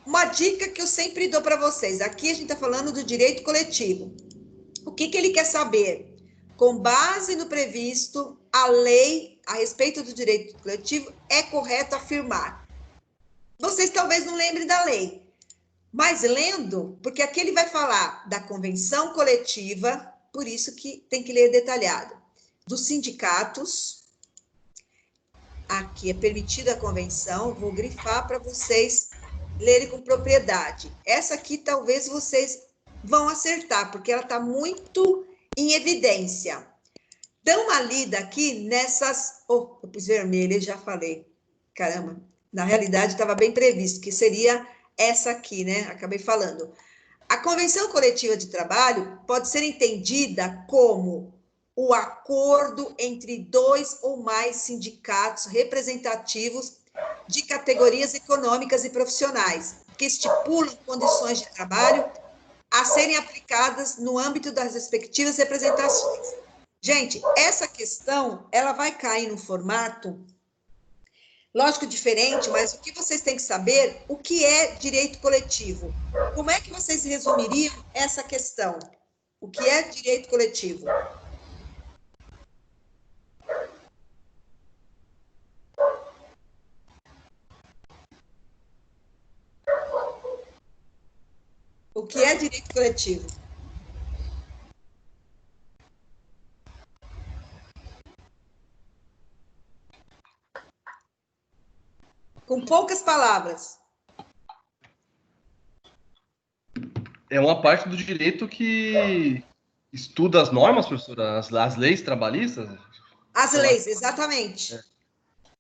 uma dica que eu sempre dou para vocês, aqui a gente está falando do direito coletivo. O que ele quer saber? Com base no previsto, a lei a respeito do direito coletivo, é correto afirmar. Vocês talvez não lembrem da lei, mas lendo, porque aqui ele vai falar da convenção coletiva, por isso que tem que ler detalhado, dos sindicatos, aqui é permitida a convenção, vou grifar para vocês lerem com propriedade. Essa aqui talvez vocês vão acertar, porque ela está muito em evidência. Dá uma lida aqui nessas... Oh, eu pus vermelho, já falei. Caramba, na realidade estava bem previsto, que seria essa aqui, né? Acabei falando. A convenção coletiva de trabalho pode ser entendida como o acordo entre 2 ou mais sindicatos representativos de categorias econômicas e profissionais, que estipulam condições de trabalho a serem aplicadas no âmbito das respectivas representações. Gente, essa questão, ela vai cair no formato, lógico, diferente, mas o que vocês têm que saber, o que é direito coletivo? Como é que vocês resumiriam essa questão? O que é direito coletivo? O que é direito coletivo? Com poucas palavras. É uma parte do direito que estuda as normas, professora, as leis trabalhistas? As leis, exatamente.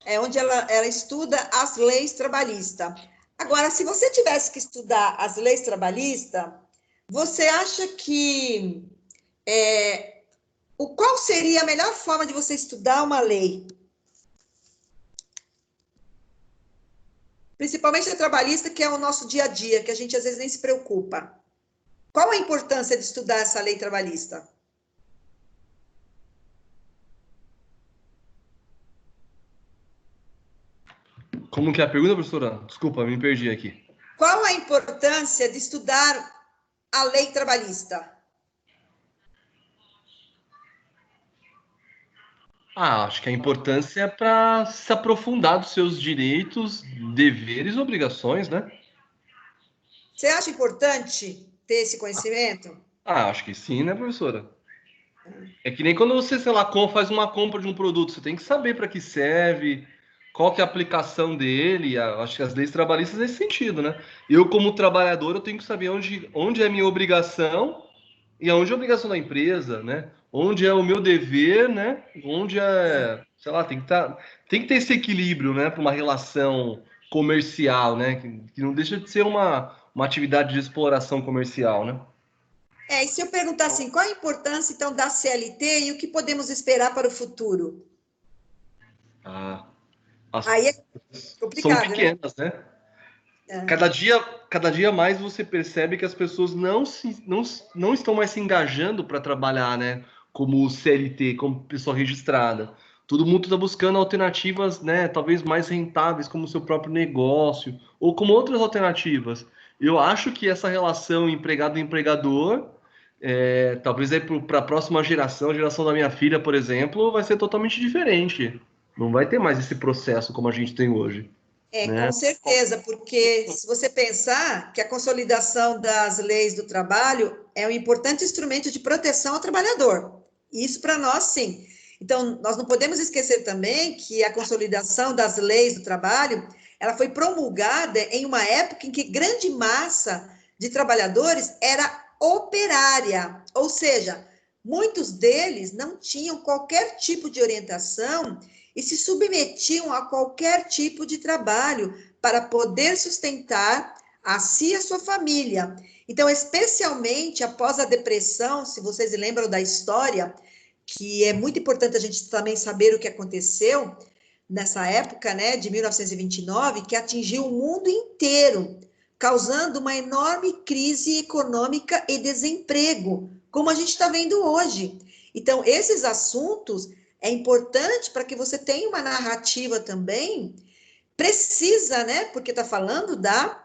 É onde ela estuda as leis trabalhistas. Agora, se você tivesse que estudar as leis trabalhistas, você acha que... qual seria a melhor forma de você estudar uma lei? Principalmente a trabalhista, que é o nosso dia a dia, que a gente às vezes nem se preocupa. Qual a importância de estudar essa lei trabalhista? Como que é a pergunta, professora? Desculpa, me perdi aqui. Qual a importância de estudar a lei trabalhista? Acho que a importância é para se aprofundar dos seus direitos, deveres e obrigações, né? Você acha importante ter esse conhecimento? Acho que sim, né, professora? É que nem quando você, sei lá, faz uma compra de um produto, você tem que saber para que serve, qual que é a aplicação dele. Acho que as leis trabalhistas nesse sentido, né? Eu, como trabalhador, eu tenho que saber onde é a minha obrigação e aonde é a obrigação da empresa, né? Onde é o meu dever, né? Onde é, sei lá, tem que ter esse equilíbrio, né? Para uma relação comercial, né? Que não deixa de ser uma atividade de exploração comercial, né? E se eu perguntar assim, qual a importância, então, da CLT e o que podemos esperar para o futuro? Aí é complicado, são pequenas, né? Cada dia mais você percebe que as pessoas não estão mais se engajando para trabalhar, né? Como CLT, como pessoa registrada. Todo mundo está buscando alternativas, né? Talvez mais rentáveis, como o seu próprio negócio, ou como outras alternativas. Eu acho que essa relação empregado-empregador, talvez para a próxima geração, a geração da minha filha, por exemplo, vai ser totalmente diferente. Não vai ter mais esse processo como a gente tem hoje, Com né? certeza, porque se você pensar que a consolidação das leis do trabalho é um importante instrumento de proteção ao trabalhador. Isso para nós, sim. Então, nós não podemos esquecer também que a consolidação das leis do trabalho, ela foi promulgada em uma época em que grande massa de trabalhadores era operária, ou seja, muitos deles não tinham qualquer tipo de orientação e se submetiam a qualquer tipo de trabalho para poder sustentar a si e a sua família. Então, especialmente após a depressão, se vocês lembram da história, que é muito importante a gente também saber o que aconteceu nessa época, né, de 1929, que atingiu o mundo inteiro, causando uma enorme crise econômica e desemprego, como a gente está vendo hoje. Então, esses assuntos é importante para que você tenha uma narrativa também precisa, né? Porque está falando da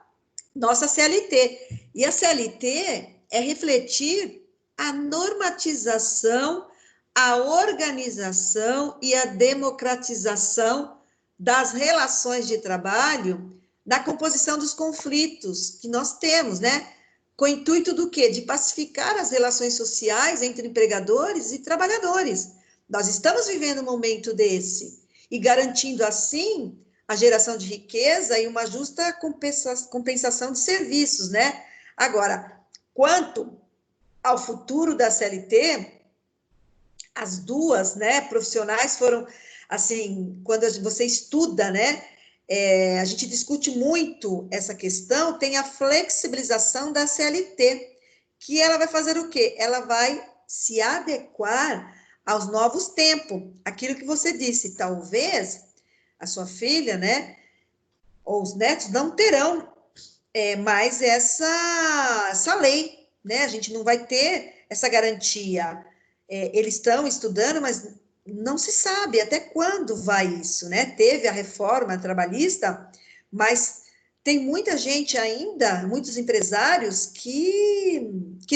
nossa CLT. E a CLT é refletir a normatização, a organização e a democratização das relações de trabalho na composição dos conflitos que nós temos, né? Com o intuito do quê? De pacificar as relações sociais entre empregadores e trabalhadores. Nós estamos vivendo um momento desse e garantindo, assim, a geração de riqueza e uma justa compensação de serviços, né? Agora, quanto ao futuro da CLT, as duas, né, profissionais foram, assim, quando você estuda, né, a gente discute muito essa questão, tem a flexibilização da CLT, que ela vai fazer o quê? Ela vai se adequar aos novos tempos, aquilo que você disse, talvez a sua filha, né, ou os netos não terão mais essa lei, né, a gente não vai ter essa garantia, eles estão estudando, mas não se sabe até quando vai isso, né? Teve a reforma trabalhista, mas tem muita gente ainda, muitos empresários que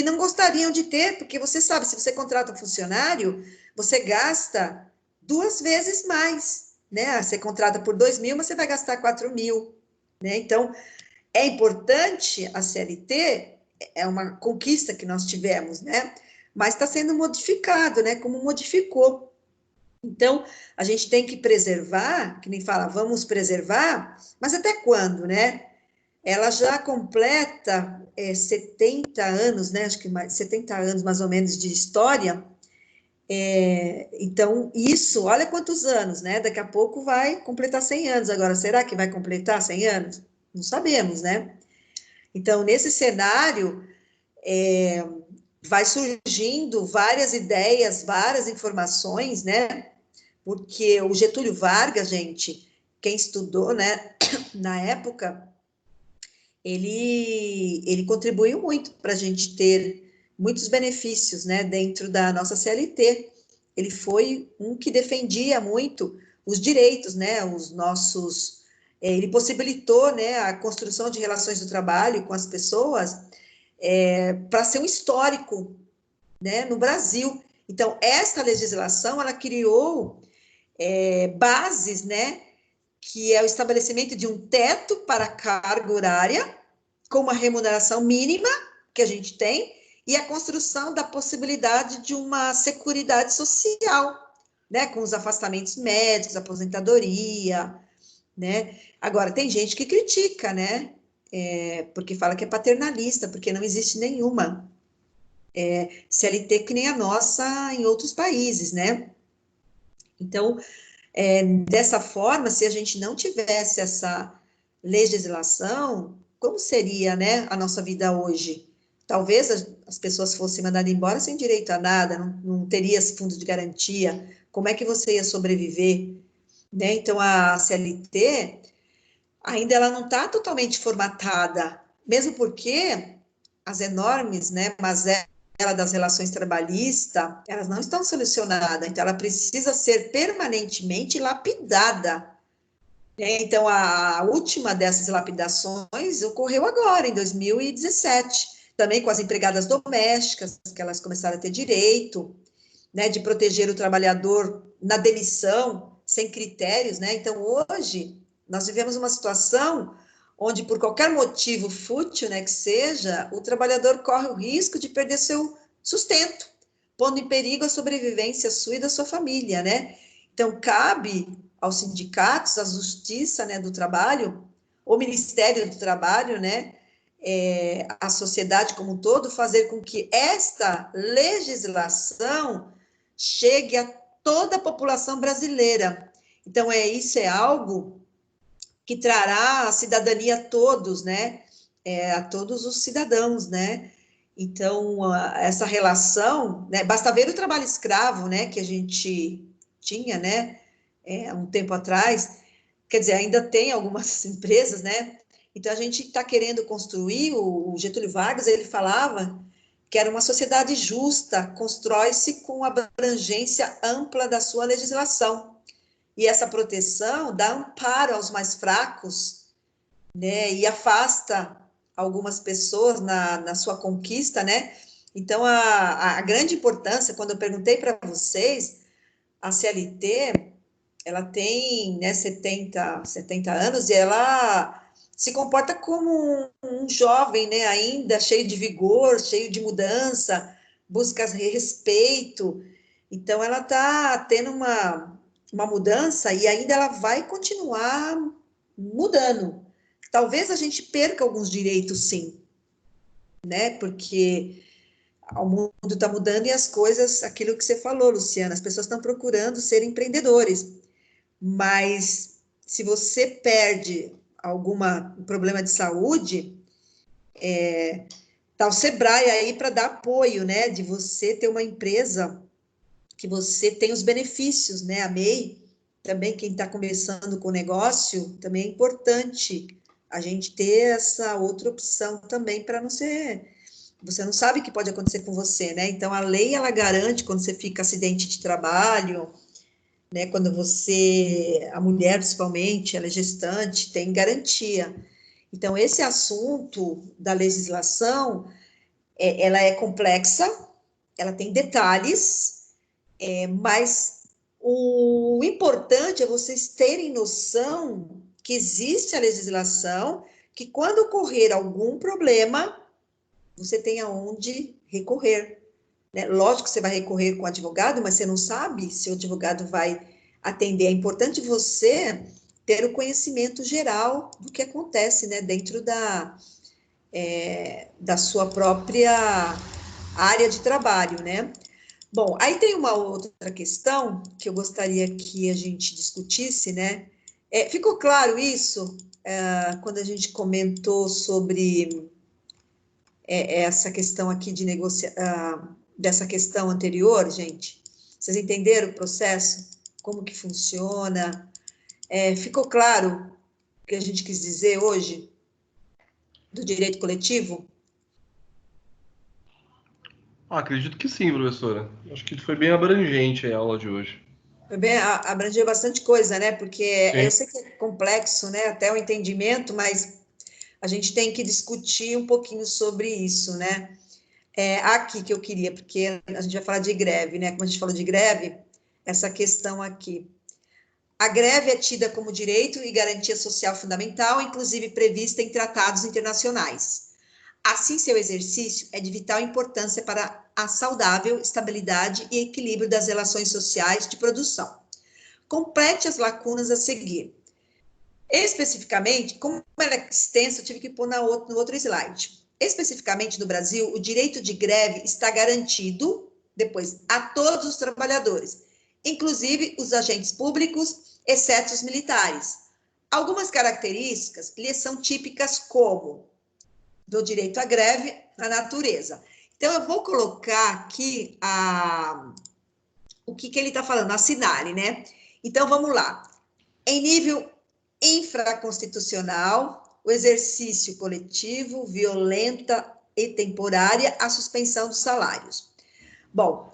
não gostariam de ter, porque você sabe, se você contrata um funcionário, você gasta 2 vezes mais, né? Você contrata por 2.000, mas você vai gastar 4.000, né? Então, é importante a CLT, é uma conquista que nós tivemos, né? Mas está sendo modificado, né? Como modificou. Então, a gente tem que preservar, que nem fala, vamos preservar, mas até quando, né? Ela já completa 70 anos, né? Acho que mais 70 anos mais ou menos de história. Então, isso, olha quantos anos, né? Daqui a pouco vai completar 100 anos. Agora, será que vai completar 100 anos? Não sabemos, né? Então, nesse cenário, vai surgindo várias ideias, várias informações, né? Porque o Getúlio Vargas, gente, quem estudou, né, na época, ele contribuiu muito para a gente ter muitos benefícios, né, dentro da nossa CLT. Ele foi um que defendia muito os direitos, né, os nossos... ele possibilitou, né, a construção de relações do trabalho com as pessoas para ser um histórico, né, no Brasil. Então, essa legislação, ela criou bases, né, que é o estabelecimento de um teto para a carga horária, com uma remuneração mínima que a gente tem, e a construção da possibilidade de uma seguridade social, né, com os afastamentos médicos, aposentadoria, né. Agora, tem gente que critica, né, porque fala que é paternalista, porque não existe nenhuma CLT que nem a nossa em outros países, né. Então, dessa forma, se a gente não tivesse essa legislação, como seria, né, a nossa vida hoje? Talvez as pessoas fossem mandadas embora sem direito a nada, não teria fundo de garantia. Como é que você ia sobreviver? Né? Então, a CLT, ainda ela não está totalmente formatada, mesmo porque as enormes, né, mazelas das relações trabalhistas, elas não estão solucionadas, então ela precisa ser permanentemente lapidada. Então, a última dessas lapidações ocorreu agora, em 2017, também com as empregadas domésticas, que elas começaram a ter direito, né, de proteger o trabalhador na demissão, sem critérios, né? Então, hoje, nós vivemos uma situação onde, por qualquer motivo fútil, né, que seja, o trabalhador corre o risco de perder seu sustento, pondo em perigo a sobrevivência sua e da sua família, né? Então, cabe aos sindicatos, à justiça, né, do trabalho, o Ministério do Trabalho, né, a sociedade como um todo, fazer com que esta legislação chegue a toda a população brasileira. Então, isso é algo que trará a cidadania a todos, né, a todos os cidadãos, né. Então, essa relação, né, basta ver o trabalho escravo, né, que a gente tinha, né, há um tempo atrás, quer dizer, ainda tem algumas empresas, né, então a gente está querendo construir, o Getúlio Vargas, ele falava que era uma sociedade justa, constrói-se com a abrangência ampla da sua legislação, e essa proteção dá amparo aos mais fracos, né, e afasta algumas pessoas na sua conquista, né, então a grande importância, quando eu perguntei para vocês, a CLT, ela tem, né, 70 anos, e ela se comporta como um jovem, né, ainda cheio de vigor, cheio de mudança, busca respeito, então ela está tendo uma mudança e ainda ela vai continuar mudando. Talvez a gente perca alguns direitos, sim, né, porque o mundo está mudando e as coisas, aquilo que você falou, Luciana, as pessoas estão procurando ser empreendedores, mas se você perde algum problema de saúde, tá o Sebrae aí para dar apoio, né, de você ter uma empresa que você tem os benefícios, né, a MEI, também quem está começando com o negócio, também é importante a gente ter essa outra opção também para não ser... Você não sabe o que pode acontecer com você, né? Então, a lei, ela garante, quando você fica acidente de trabalho, né, quando você, a mulher principalmente, ela é gestante, tem garantia. Então, esse assunto da legislação, ela é complexa, ela tem detalhes, mas o importante é vocês terem noção que existe a legislação, que quando ocorrer algum problema, você tem aonde recorrer, né? Lógico que você vai recorrer com o advogado, mas você não sabe se o advogado vai atender. É importante você ter o conhecimento geral do que acontece, né, dentro da sua própria área de trabalho, né? Bom, aí tem uma outra questão que eu gostaria que a gente discutisse, né? Ficou claro isso quando a gente comentou sobre essa questão aqui de dessa questão anterior, gente? Vocês entenderam o processo? Como que funciona? Ficou claro o que a gente quis dizer hoje do direito coletivo? Acredito que sim, professora. Acho que foi bem abrangente a aula de hoje. Foi bem, abrangeu bastante coisa, né? Porque Sim. eu sei que é complexo, né? Até o entendimento, mas a gente tem que discutir um pouquinho sobre isso, né? Aqui que eu queria, porque a gente vai falar de greve, né? Como a gente falou de greve, essa questão aqui. A greve é tida como direito e garantia social fundamental, inclusive prevista em tratados internacionais. Assim, seu exercício é de vital importância para a saudável estabilidade e equilíbrio das relações sociais de produção. Complete as lacunas a seguir. Especificamente, como ela é extensa, eu tive que pôr no outro slide. Especificamente no Brasil, o direito de greve está garantido, depois, a todos os trabalhadores, inclusive os agentes públicos, exceto os militares. Algumas características lhes são típicas como do direito à greve, a natureza. Então, eu vou colocar aqui o que ele está falando, assinale, né? Então, vamos lá. Em nível infraconstitucional, o exercício coletivo, violenta e temporária, a suspensão dos salários. Bom,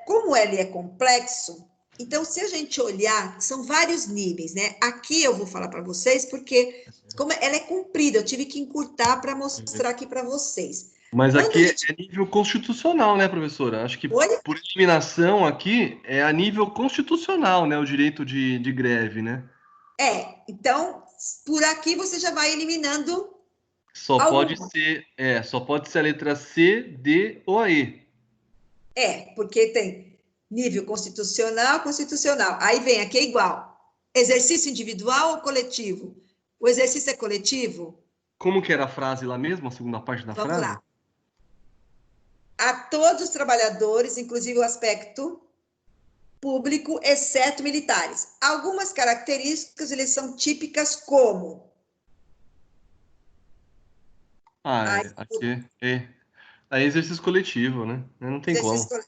como ele é complexo, então, se a gente olhar, são vários níveis, né? Aqui eu vou falar para vocês, porque como ela é comprida, eu tive que encurtar para mostrar aqui para vocês. Mas Quando aqui a gente... é nível constitucional, né, professora? Acho que Oi? por eliminação aqui é a nível constitucional, né, o direito de greve, né? Então, por aqui você já vai eliminando Só pode algumas. só pode ser a letra C, D ou a E. Porque tem nível constitucional, constitucional. Aí vem aqui é igual. Exercício individual ou coletivo? O exercício é coletivo? Como que era a frase lá mesmo, a segunda parte da Vamos frase? lá. A todos os trabalhadores, inclusive o aspecto público, exceto militares. Algumas características, eles são típicas como... Aqui é exercício coletivo, né? Não tem Exercício como.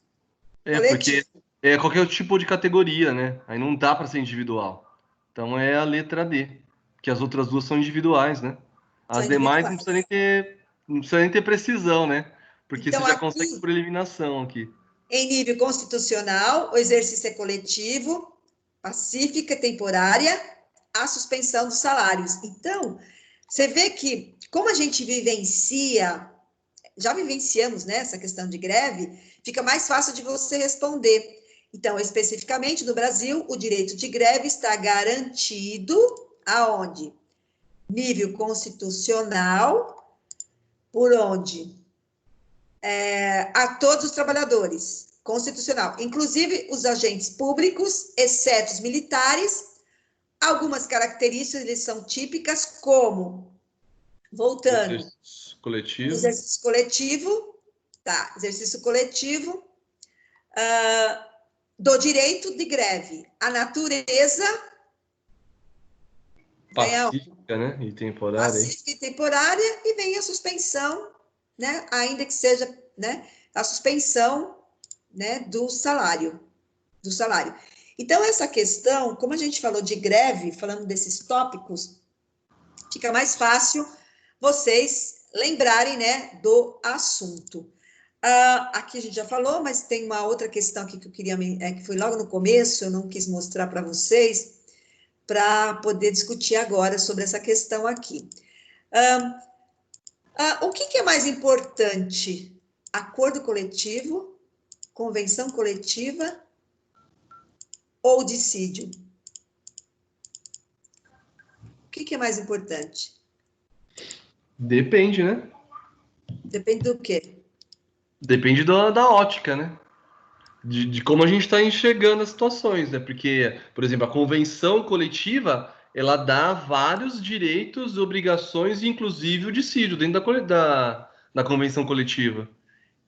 Porque coletivo. é qualquer tipo de categoria, né? Aí não dá para ser individual. Então é a letra D, que as outras duas são individuais, né? São As demais individuais. não precisa nem ter precisão, né? Porque você Então, já consegue aqui, por eliminação aqui. em nível constitucional, o exercício é coletivo, pacífica, temporária, a suspensão dos salários. Então, você vê que, como a gente vivencia, já vivenciamos, né, essa questão de greve, fica mais fácil de você responder. Então, especificamente no Brasil, o direito de greve está garantido aonde? Nível constitucional, por onde? A todos os trabalhadores, constitucional, inclusive os agentes públicos, exceto os militares. Algumas características, eles são típicas, como, voltando, Exercício coletivo. exercício coletivo, tá, exercício coletivo, do direito de greve, a natureza Pacífica, né? E temporária. pacífica e temporária, e vem a suspensão, né, ainda que seja, né, a suspensão, né, do salário. Então, essa questão, como a gente falou de greve, falando desses tópicos, fica mais fácil vocês lembrarem, né, do assunto. Aqui a gente já falou, mas tem uma outra questão aqui que eu queria, que foi logo no começo, eu não quis mostrar para vocês, para poder discutir agora sobre essa questão aqui. O que é mais importante? Acordo coletivo, convenção coletiva ou dissídio? O que é mais importante? Depende, né? Depende do quê? Depende da ótica, né? De como a gente está enxergando as situações, né? Porque, por exemplo, a convenção coletiva, ela dá vários direitos, obrigações, inclusive o dissídio dentro da convenção coletiva.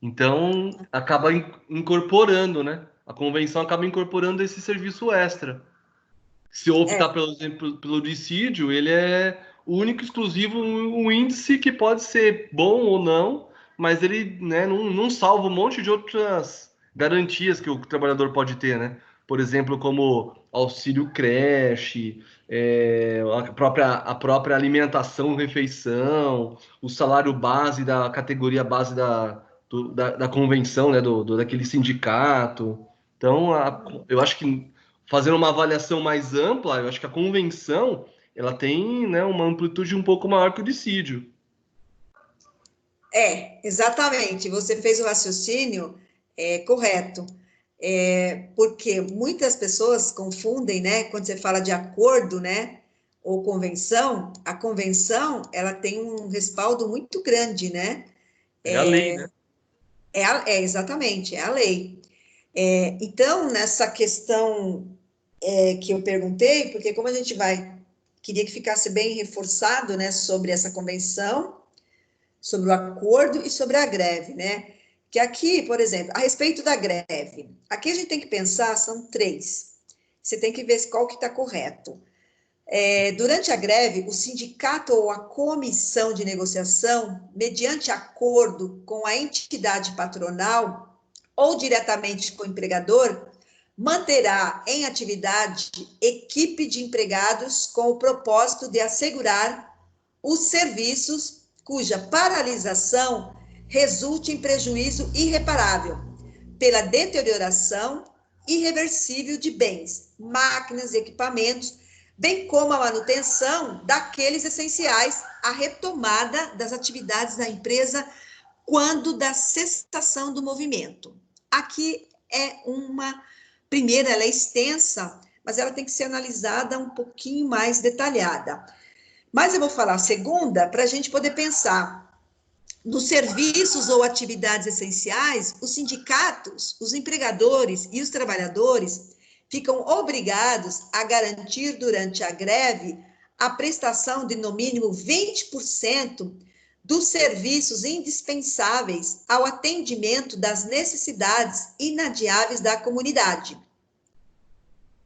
Então, acaba incorporando, né? A convenção acaba incorporando esse serviço extra. Se eu optar, por exemplo, pelo dissídio, ele é o único exclusivo, um índice que pode ser bom ou não, mas ele, né, não salva um monte de outras garantias que o trabalhador pode ter, né? Por exemplo, como auxílio creche, a própria alimentação, refeição, o salário base da categoria base da convenção, né, daquele sindicato. Então, eu acho que fazendo uma avaliação mais ampla, eu acho que a convenção ela tem, né, uma amplitude um pouco maior que o dissídio. Exatamente. Você fez o raciocínio correto. Porque muitas pessoas confundem, né? Quando você fala de acordo, né? Ou convenção, a convenção ela tem um respaldo muito grande, né? É a lei, né? Exatamente, é a lei. Então, nessa questão que eu perguntei, porque como a gente queria que ficasse bem reforçado, né, sobre essa convenção, sobre o acordo e sobre a greve, né? Que aqui, por exemplo, a respeito da greve, aqui a gente tem que pensar, são 3. Você tem que ver qual que está correto. Durante a greve, o sindicato ou a comissão de negociação, mediante acordo com a entidade patronal ou diretamente com o empregador, manterá em atividade equipe de empregados com o propósito de assegurar os serviços cuja paralisação resulte em prejuízo irreparável pela deterioração irreversível de bens, máquinas e equipamentos, bem como a manutenção daqueles essenciais à retomada das atividades da empresa quando da cessação do movimento. Aqui é uma primeira, ela é extensa, mas ela tem que ser analisada um pouquinho mais detalhada. Mas eu vou falar a segunda para a gente poder pensar. Nos serviços ou atividades essenciais, os sindicatos, os empregadores e os trabalhadores ficam obrigados a garantir durante a greve a prestação de no mínimo 20% dos serviços indispensáveis ao atendimento das necessidades inadiáveis da comunidade.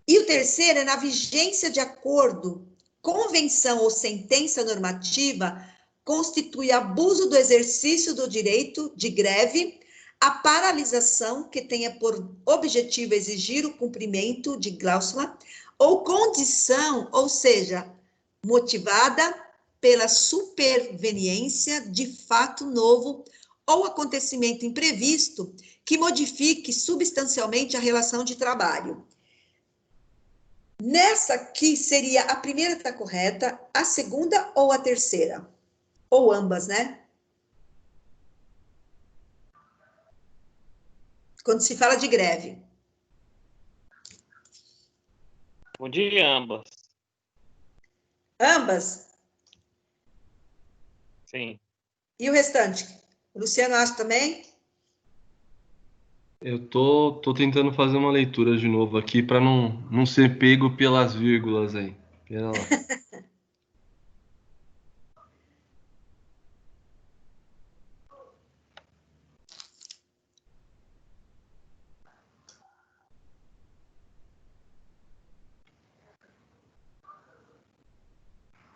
E o terceiro é na vigência de acordo, convenção ou sentença normativa constitui abuso do exercício do direito de greve, a paralisação que tenha por objetivo exigir o cumprimento de cláusula ou condição, ou seja, motivada pela superveniência de fato novo ou acontecimento imprevisto que modifique substancialmente a relação de trabalho. Nessa aqui seria a primeira está correta, a segunda ou a terceira? Ou ambas, né? Quando se fala de greve. Bom dia, ambas. Ambas? Sim. E o restante? O Luciano acha também? Eu tô tentando fazer uma leitura de novo aqui para não ser pego pelas vírgulas aí. Pera lá.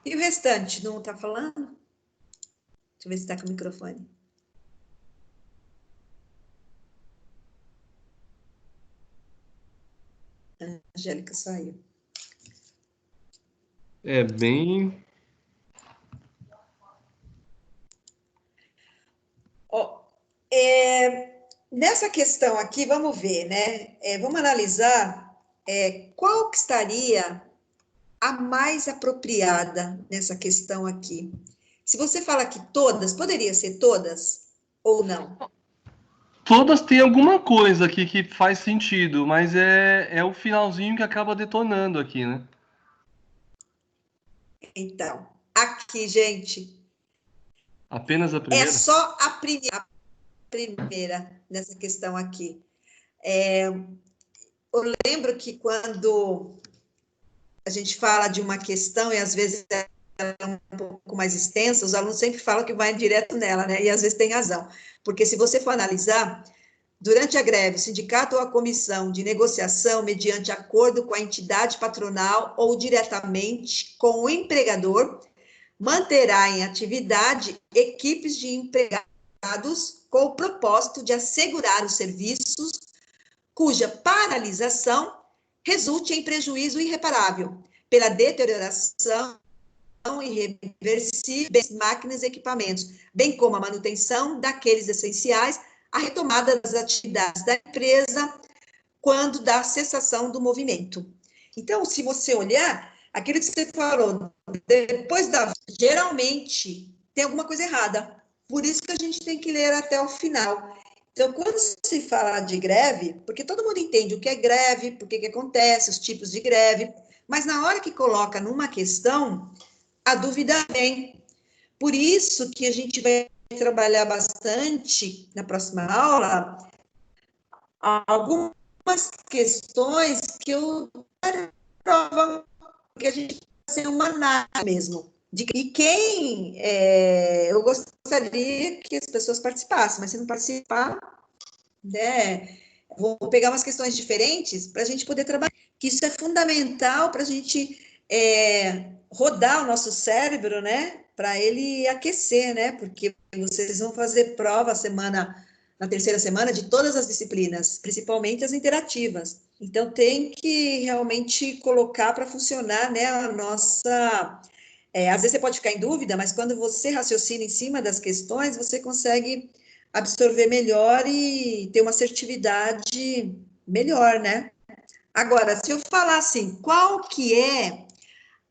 E o restante? Não está falando? Deixa eu ver se está com o microfone. A Angélica saiu. É bem... Nessa questão aqui, vamos ver, né? Vamos analisar qual que estaria a mais apropriada nessa questão aqui. Se você fala que todas, poderia ser todas ou não? Todas têm alguma coisa aqui que faz sentido, mas é o finalzinho que acaba detonando aqui, né? Então, aqui, gente, Apenas a é primeira? só a primeira nessa questão aqui. Eu lembro que quando a gente fala de uma questão e às vezes ela é um pouco mais extensa, os alunos sempre falam que vai direto nela, né? E às vezes tem razão. Porque se você for analisar, durante a greve, o sindicato ou a comissão de negociação, mediante acordo com a entidade patronal ou diretamente com o empregador, manterá em atividade equipes de empregados com o propósito de assegurar os serviços cuja paralisação resulte em prejuízo irreparável pela deterioração irreversível das máquinas e equipamentos, bem como a manutenção daqueles essenciais à retomada das atividades da empresa quando da cessação do movimento. Então, se você olhar, aquilo que você falou, depois da... Geralmente, tem alguma coisa errada. Por isso que a gente tem que ler até o final. Então, quando se fala de greve, porque todo mundo entende o que é greve, por que acontece, os tipos de greve, mas na hora que coloca numa questão, a dúvida vem. Por isso que a gente vai trabalhar bastante na próxima aula algumas questões que eu prova que a gente vai ser uma análise mesmo. E quem eu gostaria que as pessoas participassem, mas se não participar, né, vou pegar umas questões diferentes para a gente poder trabalhar. Que isso é fundamental para a gente rodar o nosso cérebro, né, para ele aquecer, né, porque vocês vão fazer prova semana na terceira semana de todas as disciplinas, principalmente as interativas. Então, tem que realmente colocar para funcionar, né, a nossa... às vezes você pode ficar em dúvida, mas quando você raciocina em cima das questões, você consegue absorver melhor e ter uma assertividade melhor, né? Agora, se eu falar assim, qual que é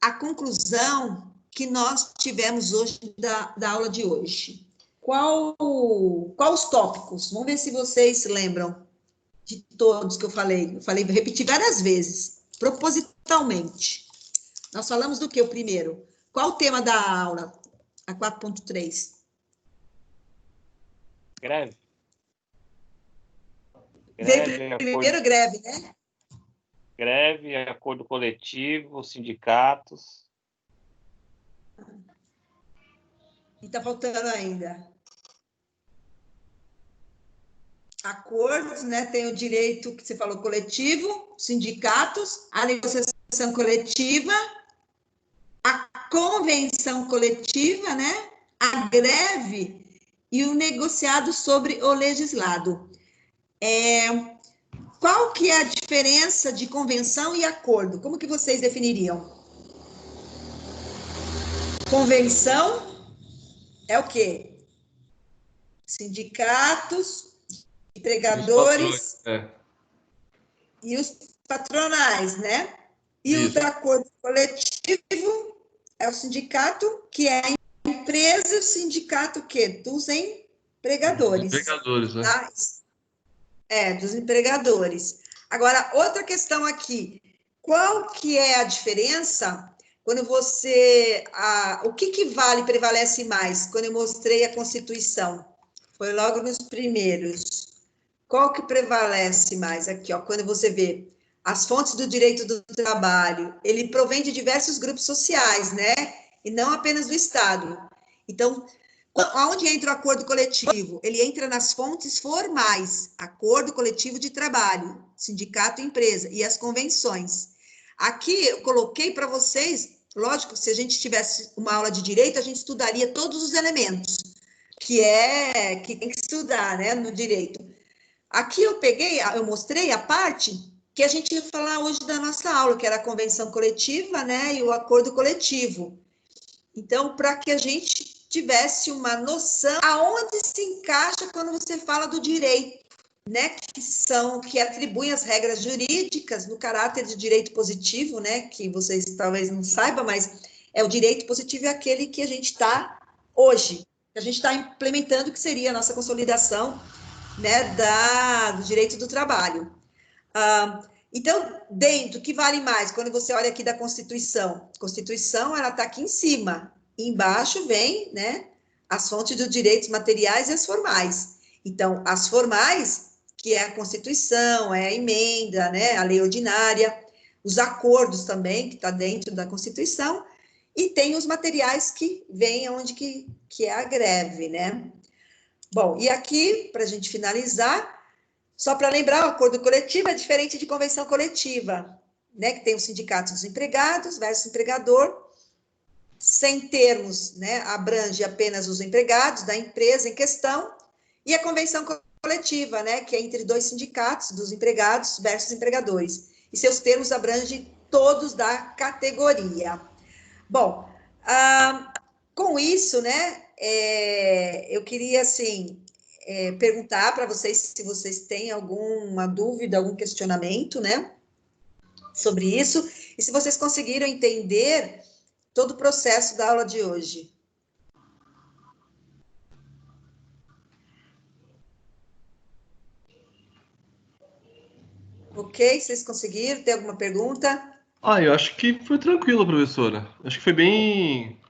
a conclusão que nós tivemos hoje da aula de hoje? Qual os tópicos? Vamos ver se vocês lembram de todos que eu falei. Repeti várias vezes, propositalmente. Nós falamos do que o primeiro? Qual o tema da aula? A 4.3. Greve. Primeiro greve, né? Greve, acordo coletivo, sindicatos. E está faltando ainda. Acordos, né? Tem o direito que você falou coletivo, sindicatos, a negociação coletiva, a convenção coletiva, né? A greve e o negociado sobre o legislado. Qual que é a diferença de convenção e acordo? Como que vocês definiriam? Convenção é o quê? Sindicatos, empregadores e os patronais, né? E o acordo coletivo é o sindicato, que é a empresa, e o sindicato que dos empregadores. Empregadores, né? Tá? Dos empregadores. Agora, outra questão aqui. Qual que é a diferença quando você... o que vale, prevalece mais? Quando eu mostrei a Constituição. Foi logo nos primeiros. Qual que prevalece mais aqui? Ó, quando você vê as fontes do direito do trabalho, ele provém de diversos grupos sociais, né? E não apenas do Estado. Então, onde entra o acordo coletivo? Ele entra nas fontes formais, acordo coletivo de trabalho, sindicato e empresa, e as convenções. Aqui eu coloquei para vocês, lógico, se a gente tivesse uma aula de direito, a gente estudaria todos os elementos, que tem que estudar, né, no direito. Aqui eu mostrei a parte que a gente ia falar hoje da nossa aula, que era a convenção coletiva, né, e o acordo coletivo. Então, para que a gente tivesse uma noção aonde se encaixa quando você fala do direito, né, que atribuem as regras jurídicas no caráter de direito positivo, né, que vocês talvez não saibam, mas o direito positivo é aquele que a gente está hoje, que a gente está implementando, que seria a nossa consolidação, né, do direito do trabalho. Então, dentro, o que vale mais? Quando você olha aqui da Constituição, a Constituição, ela está aqui em cima, e embaixo vem, né, as fontes dos direitos materiais e as formais. Então, as formais, que é a Constituição, é a emenda, né, a lei ordinária, os acordos também, que está dentro da Constituição, e tem os materiais que vêm onde que é a greve, né? Bom, e aqui, para a gente finalizar, só para lembrar, o acordo coletivo é diferente de convenção coletiva, né, que tem os sindicatos dos empregados versus empregador, sem termos, né, abrange apenas os empregados da empresa em questão, e a convenção coletiva, né, que é entre dois sindicatos dos empregados versus empregadores, e seus termos abrangem todos da categoria. Bom, com isso, né, eu queria, assim, perguntar para vocês se vocês têm alguma dúvida, algum questionamento, né, sobre isso, e se vocês conseguiram entender todo o processo da aula de hoje. Ok? Vocês conseguiram? Tem alguma pergunta? Eu acho que foi tranquilo, professora. Acho que foi bem